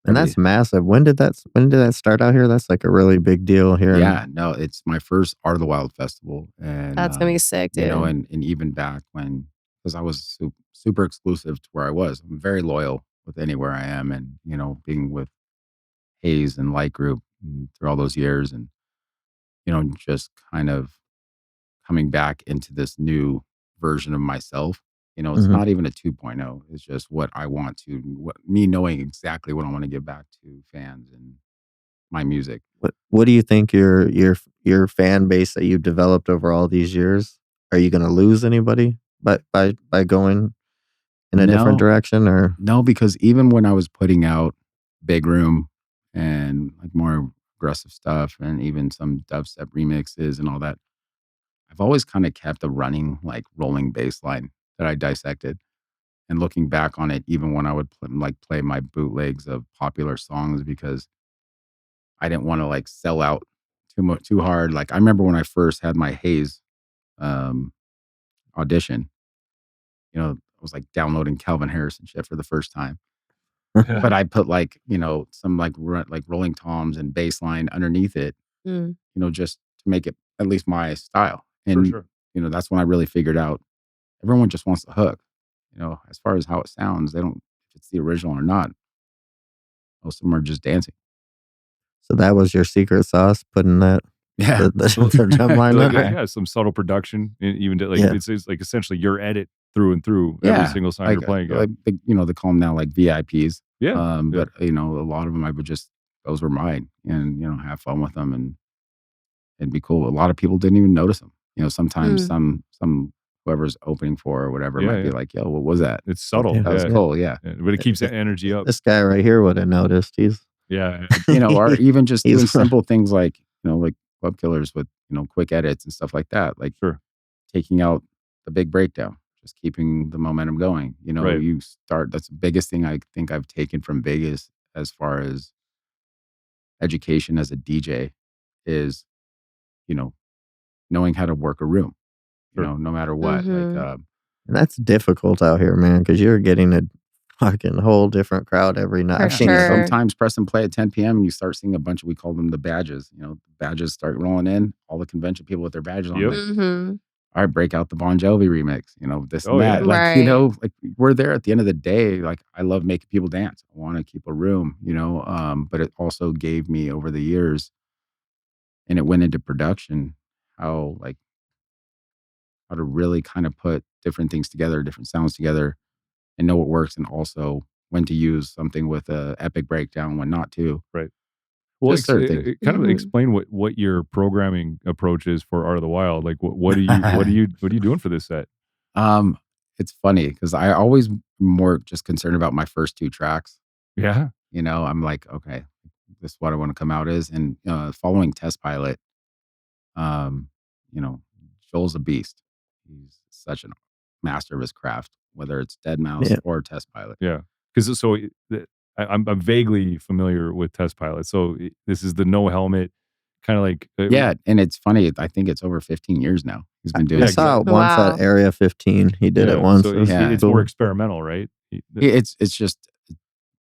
And every. that's massive. When did that start out here? That's like a really big deal here. Yeah, no, it's my first Art of the Wild festival, and That's gonna be sick, dude. and even back when, because I was super exclusive to where I was. I'm very loyal with anywhere I am, and being with Hayes and Light Group through all those years, and just kind of coming back into this new version of myself. It's Mhm. not even a 2.0. It's just what I want to, me knowing exactly what I want to give back to fans and my music. What do you think your fan base that you've developed over all these years? Are you going to lose anybody by going in a different No, direction, or no, because even when I was putting out Big Room and like more aggressive stuff and even some dubstep remixes and all that, I've always kind of kept a running, like rolling bass line that I dissected. And looking back on it, even when I would play my bootlegs of popular songs, because I didn't want to like sell out too hard. Like I remember when I first had my Hayes um, audition, I was like downloading Calvin Harris and shit for the first time. But I put like, some like like Rolling Toms and bass line underneath it, Mm. just to make it at least my style. For And, sure. that's when I really figured out everyone just wants the hook. As far as how it sounds, they don't, if it's the original or not, most of them are just dancing. so that was your secret sauce, putting that Yeah. the drum line Like, under? yeah, some subtle production, even like Yeah. it's like essentially your edit through and through every Yeah. single song Like, you're playing. Yeah. like they call them now like VIPs. Yeah. Yeah. But a lot of them I would just, those were mine, and have fun with them and be cool. A lot of people didn't even notice them. Sometimes Mm. some whoever's opening for or whatever Yeah, might be yeah. like, "Yo, what was that?" It's Oh, subtle. that was Yeah. cool. Yeah. Yeah, but it keeps the energy up. This guy right here would have noticed. He's Yeah. Or even just He's doing simple things like, like Club Killers with, quick edits and stuff like that. Like Sure. taking out the big breakdown, just keeping the momentum going. Right. You start, that's the biggest thing I think I've taken from Vegas as far as education as a DJ is, you know, knowing how to work a room, Sure. no matter what. Like, Mhm. and that's difficult out here, man, because you're getting a fucking whole different crowd every night. For I've seen sure. sometimes press and play at 10 p.m. and you start seeing a bunch of, we call them the badges. Badges start rolling in, all the convention people with their badges on. Yep. Like, Mhm. all right, break out the Bon Jovi remix, this Oh, and yeah. that. Like, Right. like we're there at the end of the day. Like, I love making people dance. I want to keep a room, but it also gave me over the years, and it went into production, how like how to really kind of put different things together, different sounds together, and know what works, and also when to use something with a epic breakdown, when not to. Right. Well, Just certain things. kind of Mhm. explain what your programming approach is for Art of the Wild. Like, what are you doing for this set? um, it's funny because I always more just concerned about my first two tracks. Yeah. I'm like, okay, this is what I want to come out as. And following Test Pilot, um, you know, Joel's a beast. He's such a master of his craft, whether it's Dead Mouse Yeah. or Test Pilot. Yeah. Because I'm vaguely familiar with Test Pilot. So this is the no helmet kind of like Yeah, and it's funny. I think it's over 15 years now. He's been doing I Yeah, it. saw it once Wow. at Area 15. He did it once. So It was Yeah. it's more cool. experimental, right? It's just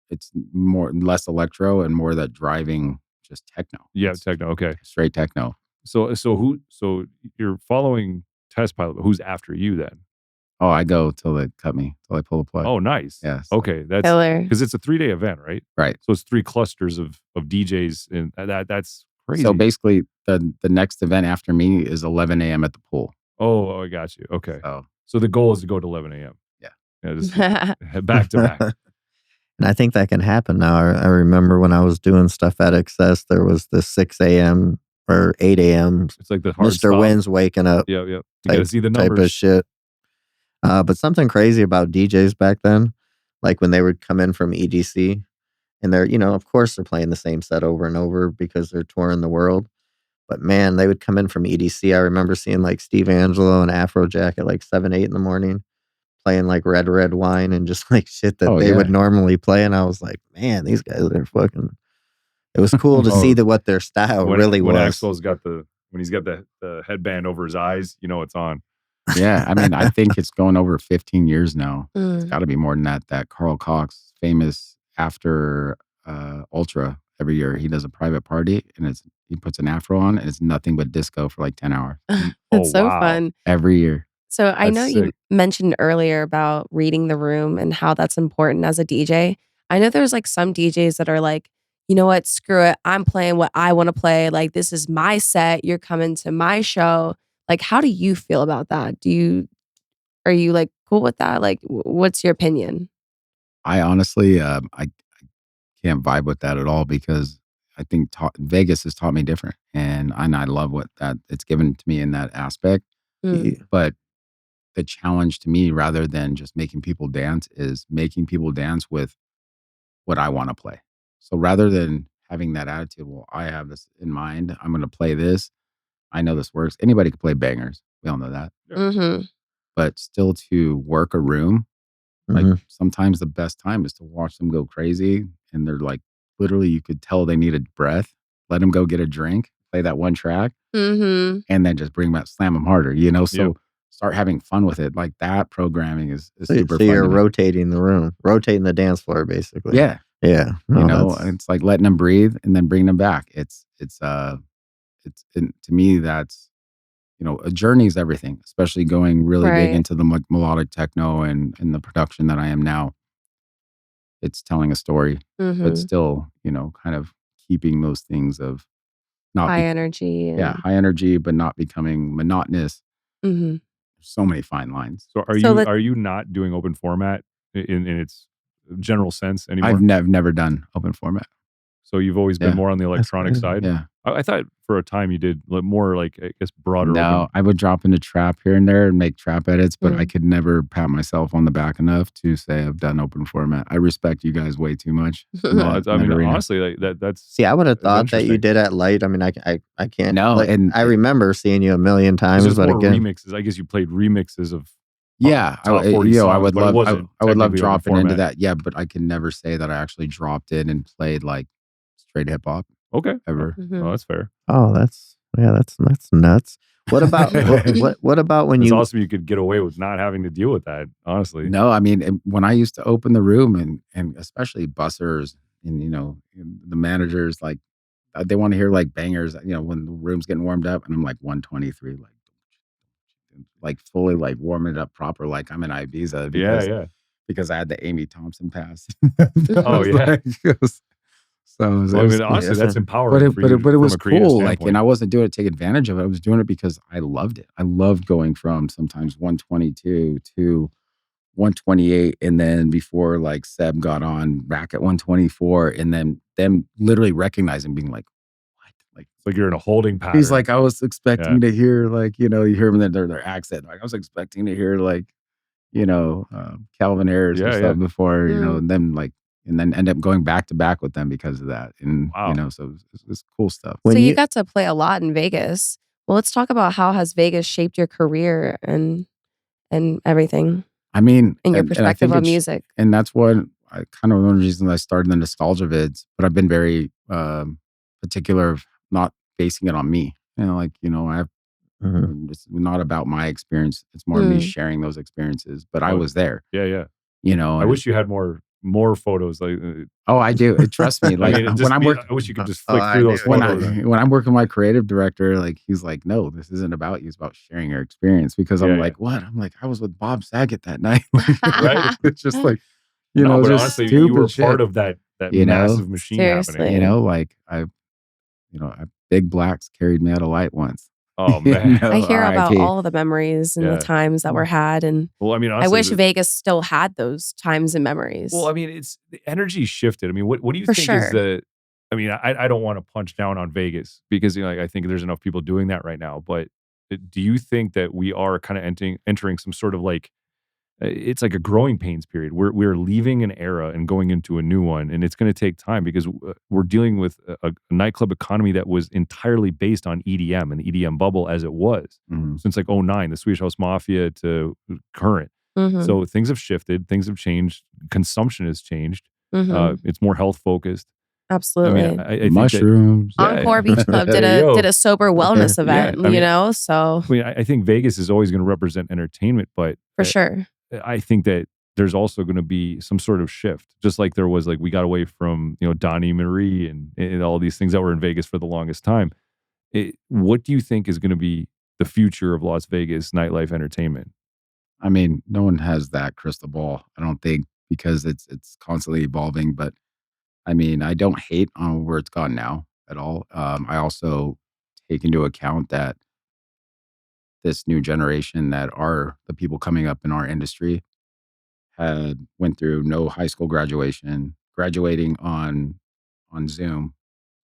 it's more less electro and more that driving just techno. Yeah, It's techno. Okay. straight techno. So you're following Test Pilot, but who's after you then? Oh, I go till they cut me, till I pull the plug. Oh, nice. Yeah, so- Okay, that's Killer. because it's a 3-day event, right? Right. So it's 3 clusters of DJs, and that's crazy. So basically, the next event after me is 11 a.m. at the pool. Oh, I got you. Okay. So So the goal is to go to 11 a.m. Yeah, just back to back. And I think that can happen now. I remember when I was doing stuff at Excess, there was the 6 a.m. or 8 a.m. It's like the hard Mr. stop. Wynn's waking up Yeah. You gotta see the type of numbers. shit. But something crazy about DJs back then, like when they would come in from EDC, and they're, of course they're playing the same set over and over because they're touring the world. But man, they would come in from EDC. I remember seeing like Steve Angelo and Afrojack at like 7, 8 in the morning, playing like Red Wine and just like shit that they would normally play. And I was like, man, these guys are fucking. It was cool to see what their style really was. When Axel's got when he's got the headband over his eyes, it's on. Yeah, I mean, I think it's going over 15 years now. It's got to be more than that. That Carl Cox, famous after Ultra, every year he does a private party and he puts an afro on and it's nothing but disco for like 10 hours. It's so fun. Every year. So I know you mentioned earlier about reading the room and how that's important as a DJ. I know there's like some DJs that are like, you know what, screw it. I'm playing what I want to play. Like, this is my set. You're coming to my show. Like, how do you feel about that? Are you like cool with that? Like, what's your opinion? I honestly, I can't vibe with that at all because I think Vegas has taught me different. And I love what that it's given to me in that aspect. But the challenge to me, rather than just making people dance, is making people dance with what I want to play. So rather than having that attitude, well, I have this in mind, I'm going to play this. I know this works. Anybody can play bangers. We all know that. Mm-hmm. But still to work a room, like sometimes the best time is to watch them go crazy. And they're like, literally, you could tell they need a breath. Let them go get a drink, play that one track, and then just slam them harder, So start having fun with it. Like that programming is super fun. So you're rotating the room, rotating the dance floor, basically. Yeah. Yeah. It's like letting them breathe and then bring them back. To me, that's, a journey is everything, especially going really big into the melodic techno and the production that I am now. It's telling a story, but still, kind of keeping those things of not high energy. Yeah, high energy, but not becoming monotonous. So many fine lines. So are you not doing open format in its general sense anymore? I've never done open format. So you've always been more on the electronic side? Yeah. I thought for a time you did more like, I guess, broader. No, I would drop into trap here and there and make trap edits, but I could never pat myself on the back enough to say I've done open format. I respect you guys way too much. Honestly, like that's. See, I would have thought that you did at Light. I mean, I can't. No, and I remember seeing you a million times, but again, remixes. I guess you played remixes of. Yeah, I would love dropping into that. Yeah, but I can never say that I actually dropped in and played like straight hip hop. Okay, ever. Oh, that's fair. Oh, that's nuts. What about what about when it's awesome you could get away with not having to deal with that? Honestly, no. I mean, when I used to open the room and especially bussers and the managers, like they want to hear like bangers. When the room's getting warmed up, and I'm like 123, like fully like warming it up proper, like I'm in Ibiza. Because I had the Amy Thompson pass. Oh yeah. So honestly, that's empowering. But it was cool. Like, and I wasn't doing it to take advantage of it. I was doing it because I loved it. I loved going from sometimes 122 to 128, and then before like Seb got on, back at 124, and then them literally recognizing, being like, "What?" Like, it's like you're in a holding pattern. He's like, I was expecting to hear like you hear them in their accent. Like I was expecting to hear like Calvin Harris or stuff before and them like. And then end up going back to back with them because of that. And, so it's cool stuff. So you got to play a lot in Vegas. Well, let's talk about how has Vegas shaped your career and everything. I mean, and your perspective on music. And that's what one of the reasons I started the nostalgia vids, but I've been very particular of not basing it on me. It's not about my experience. It's more me sharing those experiences, but I was there. Yeah. I wish you had more photos. Like, I do. Trust me. Like when I'm working, I wish you could just flick through those photos. When I'm working with my creative director, like he's like, no, this isn't about you. It's about sharing your experience. Because I'm like, what? I'm like, I was with Bob Saget that night. Right? It's just like, but just honestly, you were part of that massive machine Seriously. happening. Like Big Blacks carried me out of Light once. Oh You man. know, I hear about RIP. all the memories and the Yeah. times that were had, and Well, I mean, I honestly, wish Vegas still had those times and well, memories. I mean, it's the energy shifted. I mean, what do you For think is sure. I mean, I don't want to punch down on Vegas because, like, I think there's enough people doing that right now, but do you think that we are kind of entering some sort of like it's like a growing pains period. We're leaving an era and going into a new one, and it's going to take time because we're dealing with a nightclub economy that was entirely based on EDM and the EDM bubble as it was Mhm. since like '09, the Swedish House Mafia to current. Mhm. So things have shifted, things have changed, consumption has changed. Mhm. It's more health focused. I mean, Absolutely. I think that Mushrooms. yeah, Encore Beach Club did yo, a sober wellness yeah. event, I you mean, know, so I think Vegas is always going to represent entertainment, but for sure. I think that there's also going to be some sort of shift, just like there was like we got away from Donnie Marie and all these things that were in Vegas for the longest time. What do you think is going to be the future of Las Vegas nightlife entertainment? I mean, no one has that crystal ball, I don't think, because it's constantly evolving. But I mean, I don't hate on where it's gone now at all. I also take into account that this new generation that are the people coming up in our industry had went through no high school graduation, graduating on Zoom,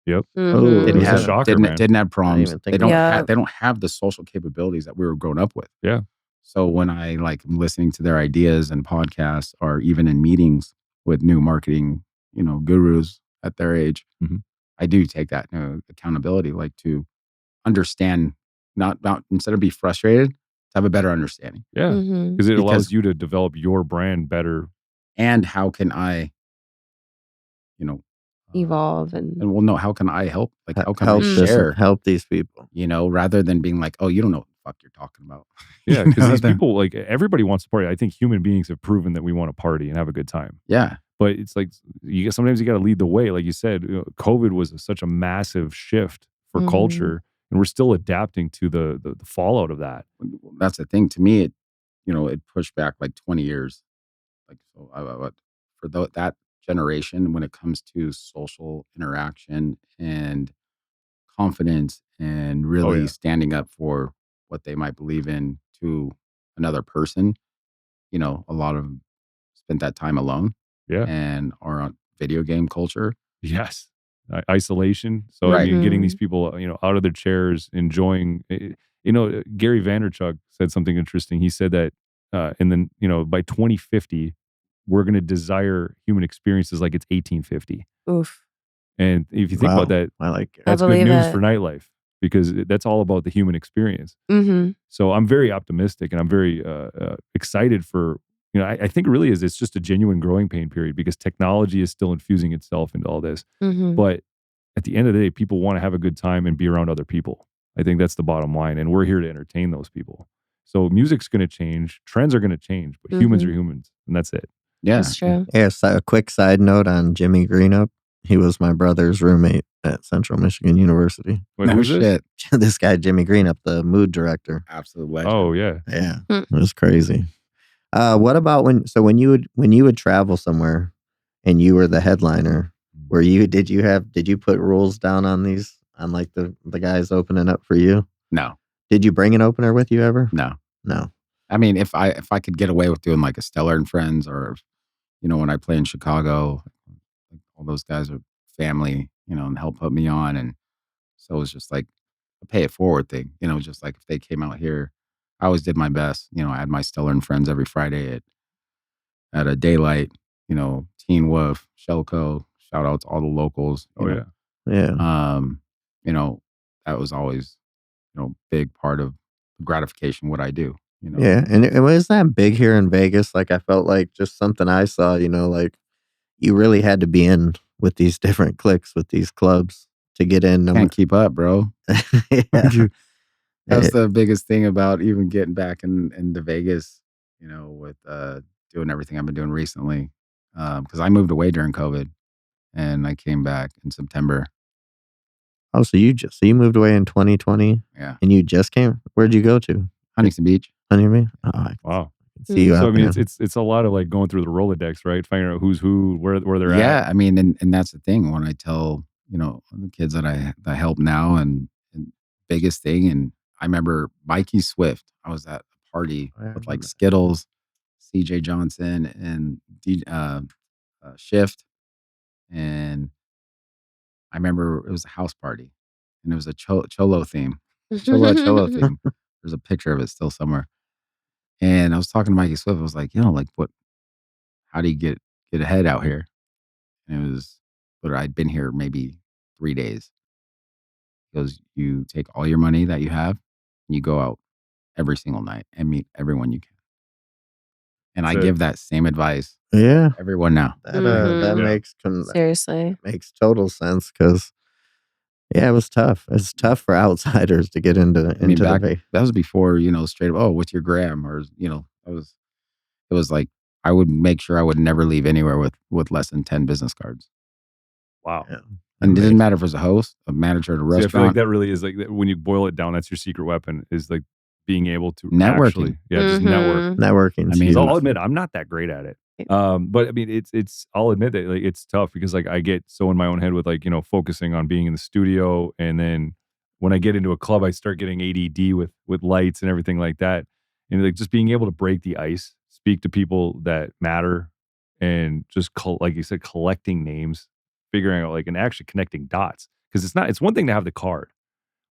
Yep, Oh, it didn't was a Mhm. have yeah. shocker, man. didn't have I didn't proms. even think about that. Yeah. They don't have the social capabilities that we were growing up with. Yeah, So when I like am listening to their ideas and podcasts, or even in meetings with new marketing, gurus at their age, Mhm. I do take that accountability, like to understand, not instead of be frustrated, to have a better understanding. Yeah, Mhm. because it Because allows you to develop your brand better. and how can I, you know, uh, Evolve and and well, no, how can I help? Like, how can I Help this Mm. share? help these people. Rather than being like, oh, you don't know what the fuck you're talking about. Yeah, because these Then people, like everybody wants to party. I think human beings have proven that we want to party and have a good time. yeah, But it's like sometimes you got to lead the way. Like you said, COVID was such a massive shift for Mhm. culture, and we're still adapting to the fallout of that. that's the thing. To me, it pushed back like 20 years. Like, so for that generation, when it comes to social interaction and confidence and Oh really yeah, standing up for what they might believe in to another person, a lot of them spent that time alone yeah, and are on video game culture. yes. Isolation. So I Right. mean, getting these Mhm. people, out of their chairs, enjoying. Gary Vaynerchuk said something interesting. He said that, and then by 2050, we're going to desire human experiences like it's 1850. Oof. And if you think about Wow. that, I like it. I that's good believe news for it. nightlife because that's all about the human experience. Mhm. So I'm very optimistic and I'm very excited for, I think it really is. It's just a genuine growing pain period because technology is still infusing itself into all this. Mhm. But at the end of the day, people want to have a good time and be around other people. I think that's the bottom line. And we're here to entertain those people. So music's going to change, trends are going to change, but humans are Mhm. humans. And that's it. Yeah. That's true. Yeah, so a quick side note on Jimmy Greenup. He was my brother's roommate at Central Michigan University. Wait, No who's this? shit. This guy, Jimmy Greenup, the mood director. Absolute legend. Oh, yeah. Yeah, Mm. it was crazy. What about when you would travel somewhere and you were the headliner? Did you put rules down on like the guys opening up for you? No, Did you bring an opener with you ever? no. No. I mean, if I could get away with doing like a Stellar and Friends, or when I play in Chicago, like all those guys are family, and help put me on, and so it's just like a pay it forward thing, just like if they came out here, I always did my best. I had my Stellar and Friends every Friday at a daylight, Teen Wolf, Shellco, shout out to all the locals, Oh, yeah. Yeah. um, you know, that was always, big part of the gratification what I do, Yeah, and it was that big here in Vegas. Like I felt like just something I saw, like you really had to be in with these different cliques with these clubs to get in. Can't keep up, bro. Yeah. That's Eh, the biggest thing about even getting back into Vegas, with doing everything I've been doing recently. Because I moved away during COVID and I came back in September. Oh, so you moved away in 2020 Yeah. and you just came? Where'd you go to? Huntington Beach. Honeymoon? Oh, I Wow. can see you Mm. So I out mean, there. it's a lot of like going through the Rolodex, right? Figuring out who's who, where they're Yeah. at. I mean, and that's the thing when I tell, the kids that I help now, and biggest thing, and I remember Mikey Swift. I was at a party I with like remember. Skittles, CJ Johnson, and Shift. And I remember it was a house party, and it was a cholo theme, cholo theme. There's a picture of it still somewhere. And I was talking to Mikey Swift. I was like, like what? How do you get ahead out here? And it was, but I'd been here maybe 3 days. He goes, you take all your money that you have, and you go out every single night and meet everyone you can. And I That's it. give that same advice Yeah, to everyone now. that Yeah. Seriously. makes total sense because it was tough. It's tough for outsiders to get into I mean, the that was before, straight up, oh, what's your gram? Or, it was like, I would make sure I would never leave anywhere with less than 10 business cards. Wow. Yeah. And it didn't matter if it was a host, a manager at a See, I feel like restaurant. that really is like when you boil it down, that's your secret weapon, is like being able to Networking. actually, just network. Networking. I mean, So I'll admit I'm not that great at it. But I mean, it's I'll admit that like it's tough because like I get so in my own head with like, focusing on being in the studio, and then when I get into a club, I start getting ADD with lights and everything like that. And like just being able to break the ice, speak to people that matter, and just like you said, collecting names, figuring out like and actually connecting dots. Because it's one thing to have the card,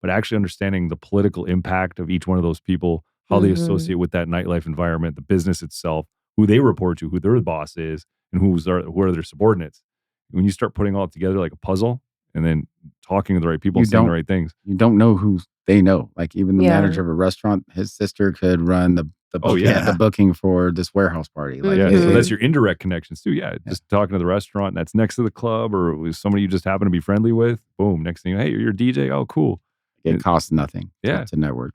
but actually understanding the political impact of each one of those people, how they associate with that nightlife environment, the business itself, who they report to, who their boss is, and who are their subordinates. When you start putting all together like a puzzle, and then talking to the right people and saying the right things, you don't know who they know. Like even the manager of a restaurant, his sister could run the booking for this warehouse party. Like so that's your indirect connections too. Yeah, just talking to the restaurant that's next to the club, or it was somebody you just happen to be friendly with. Boom, next thing, hey, you're a DJ. Oh, cool. It costs nothing. Yeah. To network.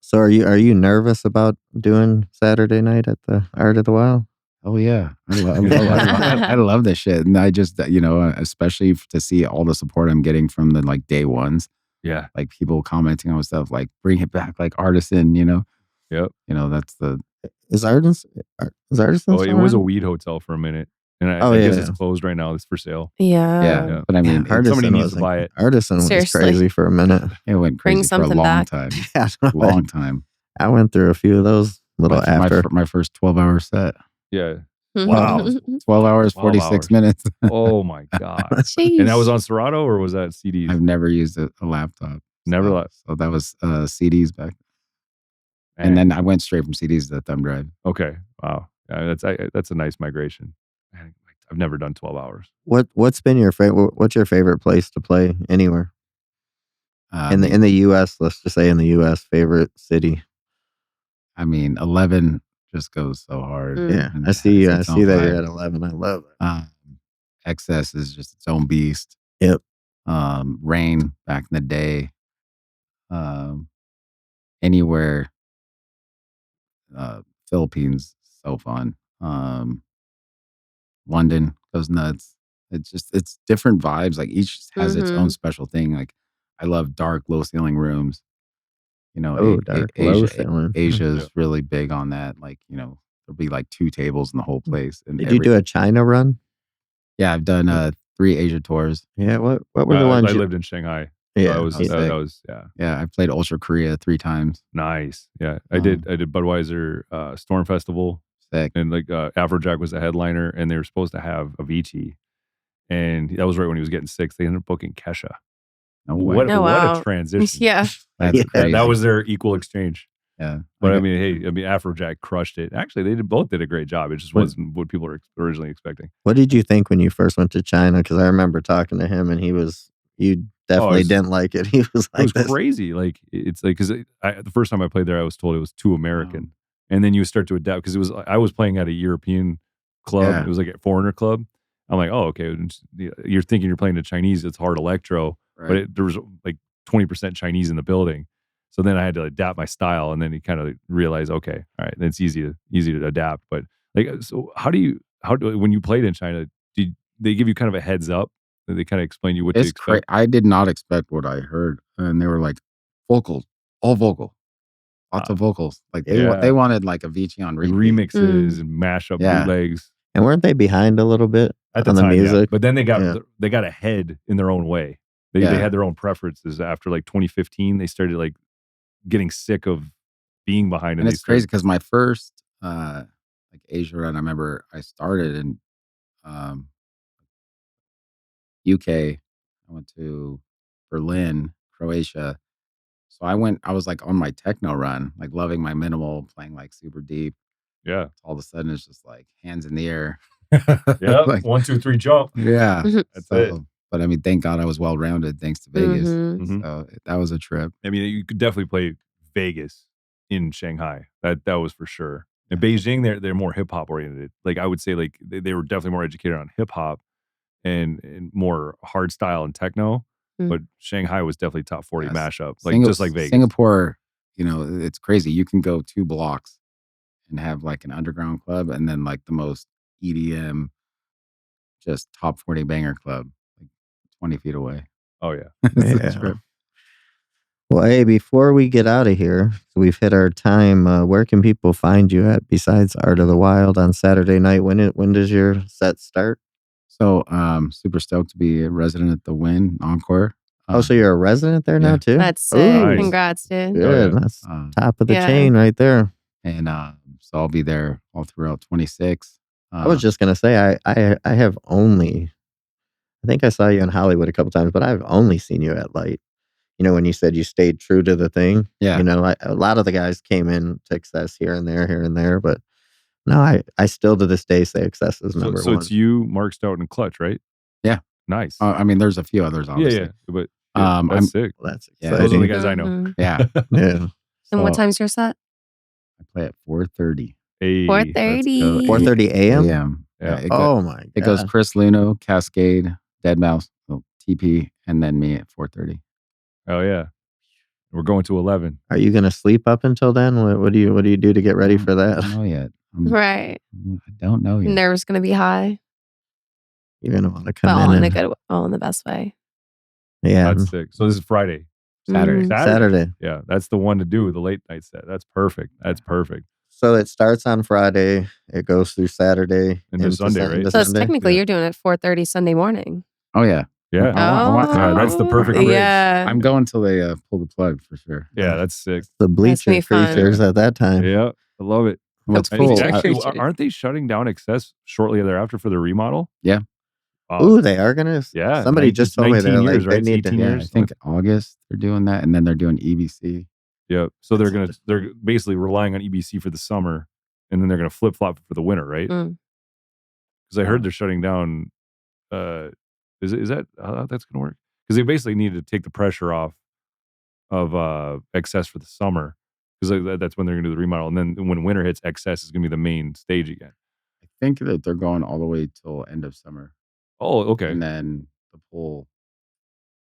So are you nervous about doing Saturday night at the Art of the Wild? Oh yeah, I love this shit, and I just especially to see all the support I'm getting from the like day ones. Yeah, like people commenting on stuff like bring it back, like Artisan. Yep. That's the is Artisan. Oh, it was a weed hotel for a minute, and I guess it's closed right now. It's for sale. Yeah. But I mean, somebody needs to buy it. Artisan was Seriously. crazy for a minute. It went crazy for a long time. Long time. I went through a few of those little after my first 12-hour set. Yeah. Wow. 12 hours, 46 minutes. Oh my God. Jeez. And that was on Serato, or was that CDs? I've never used a laptop. Never. So that was CDs back. And then I went straight from CDs to the thumb drive. Okay. Wow. That's a nice migration. I've never done 12 hours. What's been your favorite? What's your favorite place to play anywhere? In the U.S., let's just say in the U.S., favorite city. I mean, 11 just goes so hard. Yeah, I see that you're at 11. I love it. Excess is just its own beast. Yep. Rain back in the day. Anywhere. Philippines, so fun. London goes nuts. It's different vibes. Like each has its own special thing. Like I love dark, low ceiling rooms. Asia's really big on that. Like, there'll be like 2 tables in the whole place. And did you do a China run? Yeah, I've done 3 Asia tours. Yeah, what were the ones? I lived in Shanghai. Yeah, that was Yeah, I played Ultra Korea 3 times. Nice. Yeah, I did Budweiser Storm Festival. Sick. And like Afrojack was a headliner, and they were supposed to have Avicii, and that was right when he was getting sick. They ended up booking Kesha. No way. What a transition! Yeah, that's crazy. That was their equal exchange. Yeah, but I mean, Afrojack crushed it. Actually, both did a great job. It just wasn't what people were originally expecting. What did you think when you first went to China? Because I remember talking to him, and you definitely didn't like it. He was like, it was crazy. Like it's like because the first time I played there, I was told it was too American, and then you start to adapt because I was playing at a European club. Yeah. It was like a foreigner club. I'm like, oh, okay. You're thinking you're playing to Chinese. It's hard electro, right. But there was like 20% Chinese in the building. So then I had to adapt my style, and then you kind of realize, okay, all right, it's easy to adapt. But like, so when you played in China, did they give you kind of a heads up? Did they kind of explain you what to expect? I did not expect what I heard, and they were like vocals, all vocal, lots of vocals. Like they wanted like Avicii on remixes and mashup bootlegs. And weren't they behind a little bit at the music? Yeah. But then they got ahead in their own way. They had their own preferences after like 2015. They started like getting sick of being behind. And they it's crazy started- because my first like Asia run, I remember I started in um, UK. I went to Berlin, Croatia. So I was like on my techno run, like loving my minimal, playing like super deep. yeah, All of a sudden, it's just like hands in the air. yeah, Like, 1, 2, 3, jump. yeah. That's it. But I mean, thank God I was well rounded thanks to Vegas. Mhm. So that was a trip. I mean, you could definitely play Vegas in Shanghai. That was for sure. In Beijing, they're more hip hop oriented. Like I would say, like they were definitely more educated on hip hop and more hard style and techno. But Shanghai was definitely top 40 Yes. mashup, like just like Vegas. Singapore, it's crazy. You can go 2 blocks and have like an underground club, and then like the most EDM, just top 40 banger club, like 20 feet away. Oh yeah. It's a Yeah. trip. Well, hey, before we get out of here, so we've hit our time. Where can people find you at besides Art of the Wild on Saturday night? When does your set start? So super stoked to be a resident at the Wynn Encore. So you're a resident there now yeah. too? That's sick. Nice. Congrats, dude. Good. yeah. That's top of the Yeah. chain right there. And so I'll be there all throughout 26. I was just gonna say I have only, I think I saw you in Hollywood a couple times, but I've only seen you at Light. When you said you stayed true to the thing. Yeah. A lot of the guys came in to Excess here and there, but no, I still to this day say Excess is number So one. it's you, Mark Stout, and Clutch, right? Yeah. Nice. I mean, there's a few others, obviously. yeah. But I'm- that's sick. Well, that's Yeah, exciting. Those are the guys I know. Mhm. Yeah. Yeah. And what So time's your set? I play at 4:30 Hey, 4:30. 4:30 a.m. a.m. Yeah. it, Oh my god! it goes Chris Luno, Kaskade, Deadmau5, TP, and then me at 4:30. Oh yeah. We're going to 11. Are you gonna sleep up until then? What do you do to get ready for I that? don't know yet. Right. I don't know yet. Nerves gonna be high. You're gonna want to But come all in in a and good, all in the best way. yeah, That's sick. So this is Friday. Saturday. Mhm. Saturday. Yeah, that's the one to do, the late night set. That's perfect. That's perfect. So it starts on Friday. It goes through Saturday Into Sunday, right? into So it's Sunday. technically Yeah. you're doing it 4:30 Sunday morning. Oh, yeah. Yeah. I that's the perfect Oh, rig. yeah. I'm going till they pull the plug for sure. Yeah, that's sick. The bleacher gonna be fun. creatures at that time. Yeah, I love it. What's Hope cool? we do. Actually, Creatures. aren't they shutting down Excess shortly thereafter for the remodel? Yeah. Wow. Ooh, they are gonna. Yeah, Somebody it's just told me 19 they're years, like right? they It's need to. 18 Yeah, years. I think August they're doing that, and then they're doing EBC. Yeah. So they're basically relying on EBC for the summer, and then they're gonna flip flop for the winter, right? Mm. Because I heard they're shutting down. Is that how that's gonna work? Because they basically need to take the pressure off of Excess for the summer, because that's when they're gonna do the remodel, and then when winter hits, Excess is gonna be the main stage again. I think that they're going all the way till end of summer, Oh, okay. and then the pool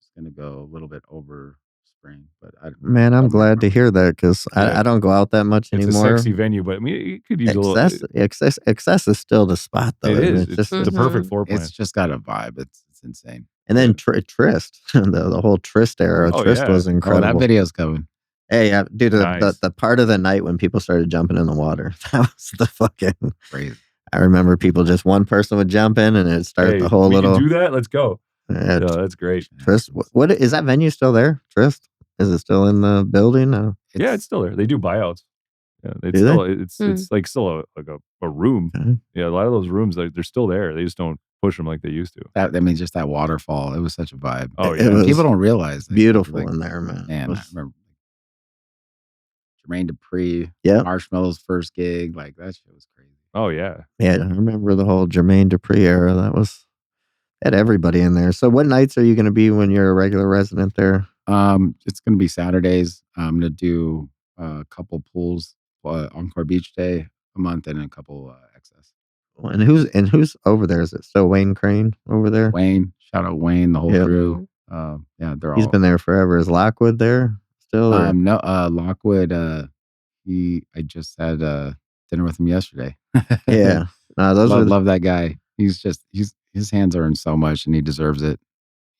is going to go a little bit over spring. But Man, I'm don't glad to remember. hear that because Yeah. I don't go out that much It's anymore. a sexy venue, but I mean, you could use a little. Excess is still the spot though. It isn't is. It's It's just the perfect floor plan. It's just got a vibe. It's insane. and then Trist, the whole Trist era. Oh, Trist yeah. was Oh, incredible. that video's coming. Hey, dude, Nice. the part of the night when people started jumping in the water, that was the fucking. Crazy. I remember people one person would jump in and it'd start Hey, the whole we little. can do that. Let's go. Yeah, Yeah, that's great. Trist, what is that venue still there? Trist, is it still in the building? No. Yeah, it's still there. They do buyouts. Yeah, it's Do they? still it's like still a room. Okay. Yeah, a lot of those rooms they're still there. They just don't push them like they used to. I mean, just that waterfall. It was such a vibe. Oh It yeah, was People don't realize it. beautiful Like, in there, man. man, It I was- remember Jermaine Dupri, Yep. Marshmallow's first gig. Like that shit was crazy. oh yeah. Yeah, I remember the whole Jermaine Dupri era. That was had everybody in there. So, what nights are you going to be when you're a regular resident there? It's gonna be Saturdays. I'm gonna do a couple pools, Encore Beach Day a month, and a couple excess. And who's over there? Is it still Wayne Crane over there? Wayne, shout out Wayne, the whole Yep. crew. Yeah, they're He's all. been there forever. Is Lockwood there still? or- No, Lockwood. I just had dinner with him yesterday. yeah. No, those are love that guy. His hands are in so much, and he deserves it.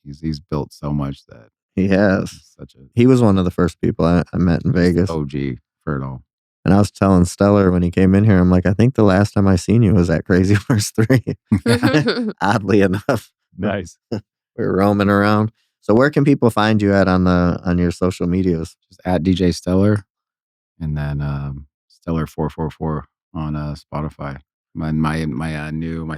He's built so much that he has. he's such a He was one of the first people I met in Vegas. OG for it all. And I was telling Stellar when he came in here, I'm like, I think the last time I seen you was at Crazy Horse 3. Oddly enough, Nice. we were roaming around. So where can people find you at on your social medias? Just at DJ Stellar, and then Stellar 444 on Spotify. My new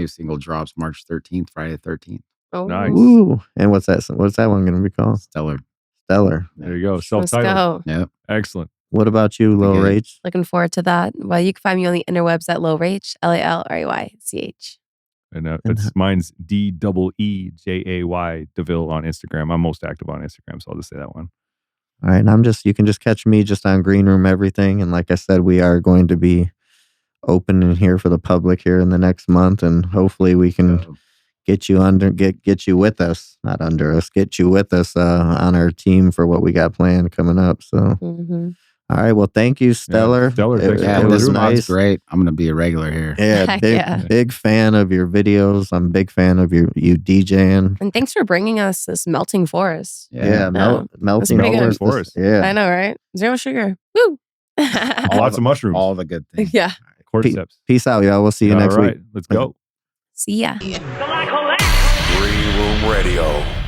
single drops March 13th, Friday 13th. Oh, Nice. Ooh. And what's that one going to be called? Stellar. Stellar. There you go. Let's Self-titled. go. Yep. Excellent. What about you, Lil Okay. Rach? Looking forward to that. Well, you can find me on the interwebs at LowRach, LALRAYCH. And And mine's DEEJAY Deville on Instagram. I'm most active on Instagram, so I'll just say that one. All right. And you can just catch me just on Green Room Everything. And like I said, we are going to be open in here for the public here in the next month. And hopefully we can get you get you with us, not under us, get you with us on our team for what we got planned coming up. So, all right. Well, thank you, Stellar. Stellar, thanks for Yeah, coming this through. spot's great. I'm gonna be a regular here. Yeah, Heck big, yeah. big fan of your videos. I'm a big fan of you DJing. And thanks for bringing us this melting forest. Yeah, No, melting pretty good. forest. Yeah. I know, right? Zero sugar. Woo! Lots of mushrooms. All the good things. Yeah. Cordyceps. Peace out, y'all. We'll see you All next right, week. let's go. See ya. Green Room Radio.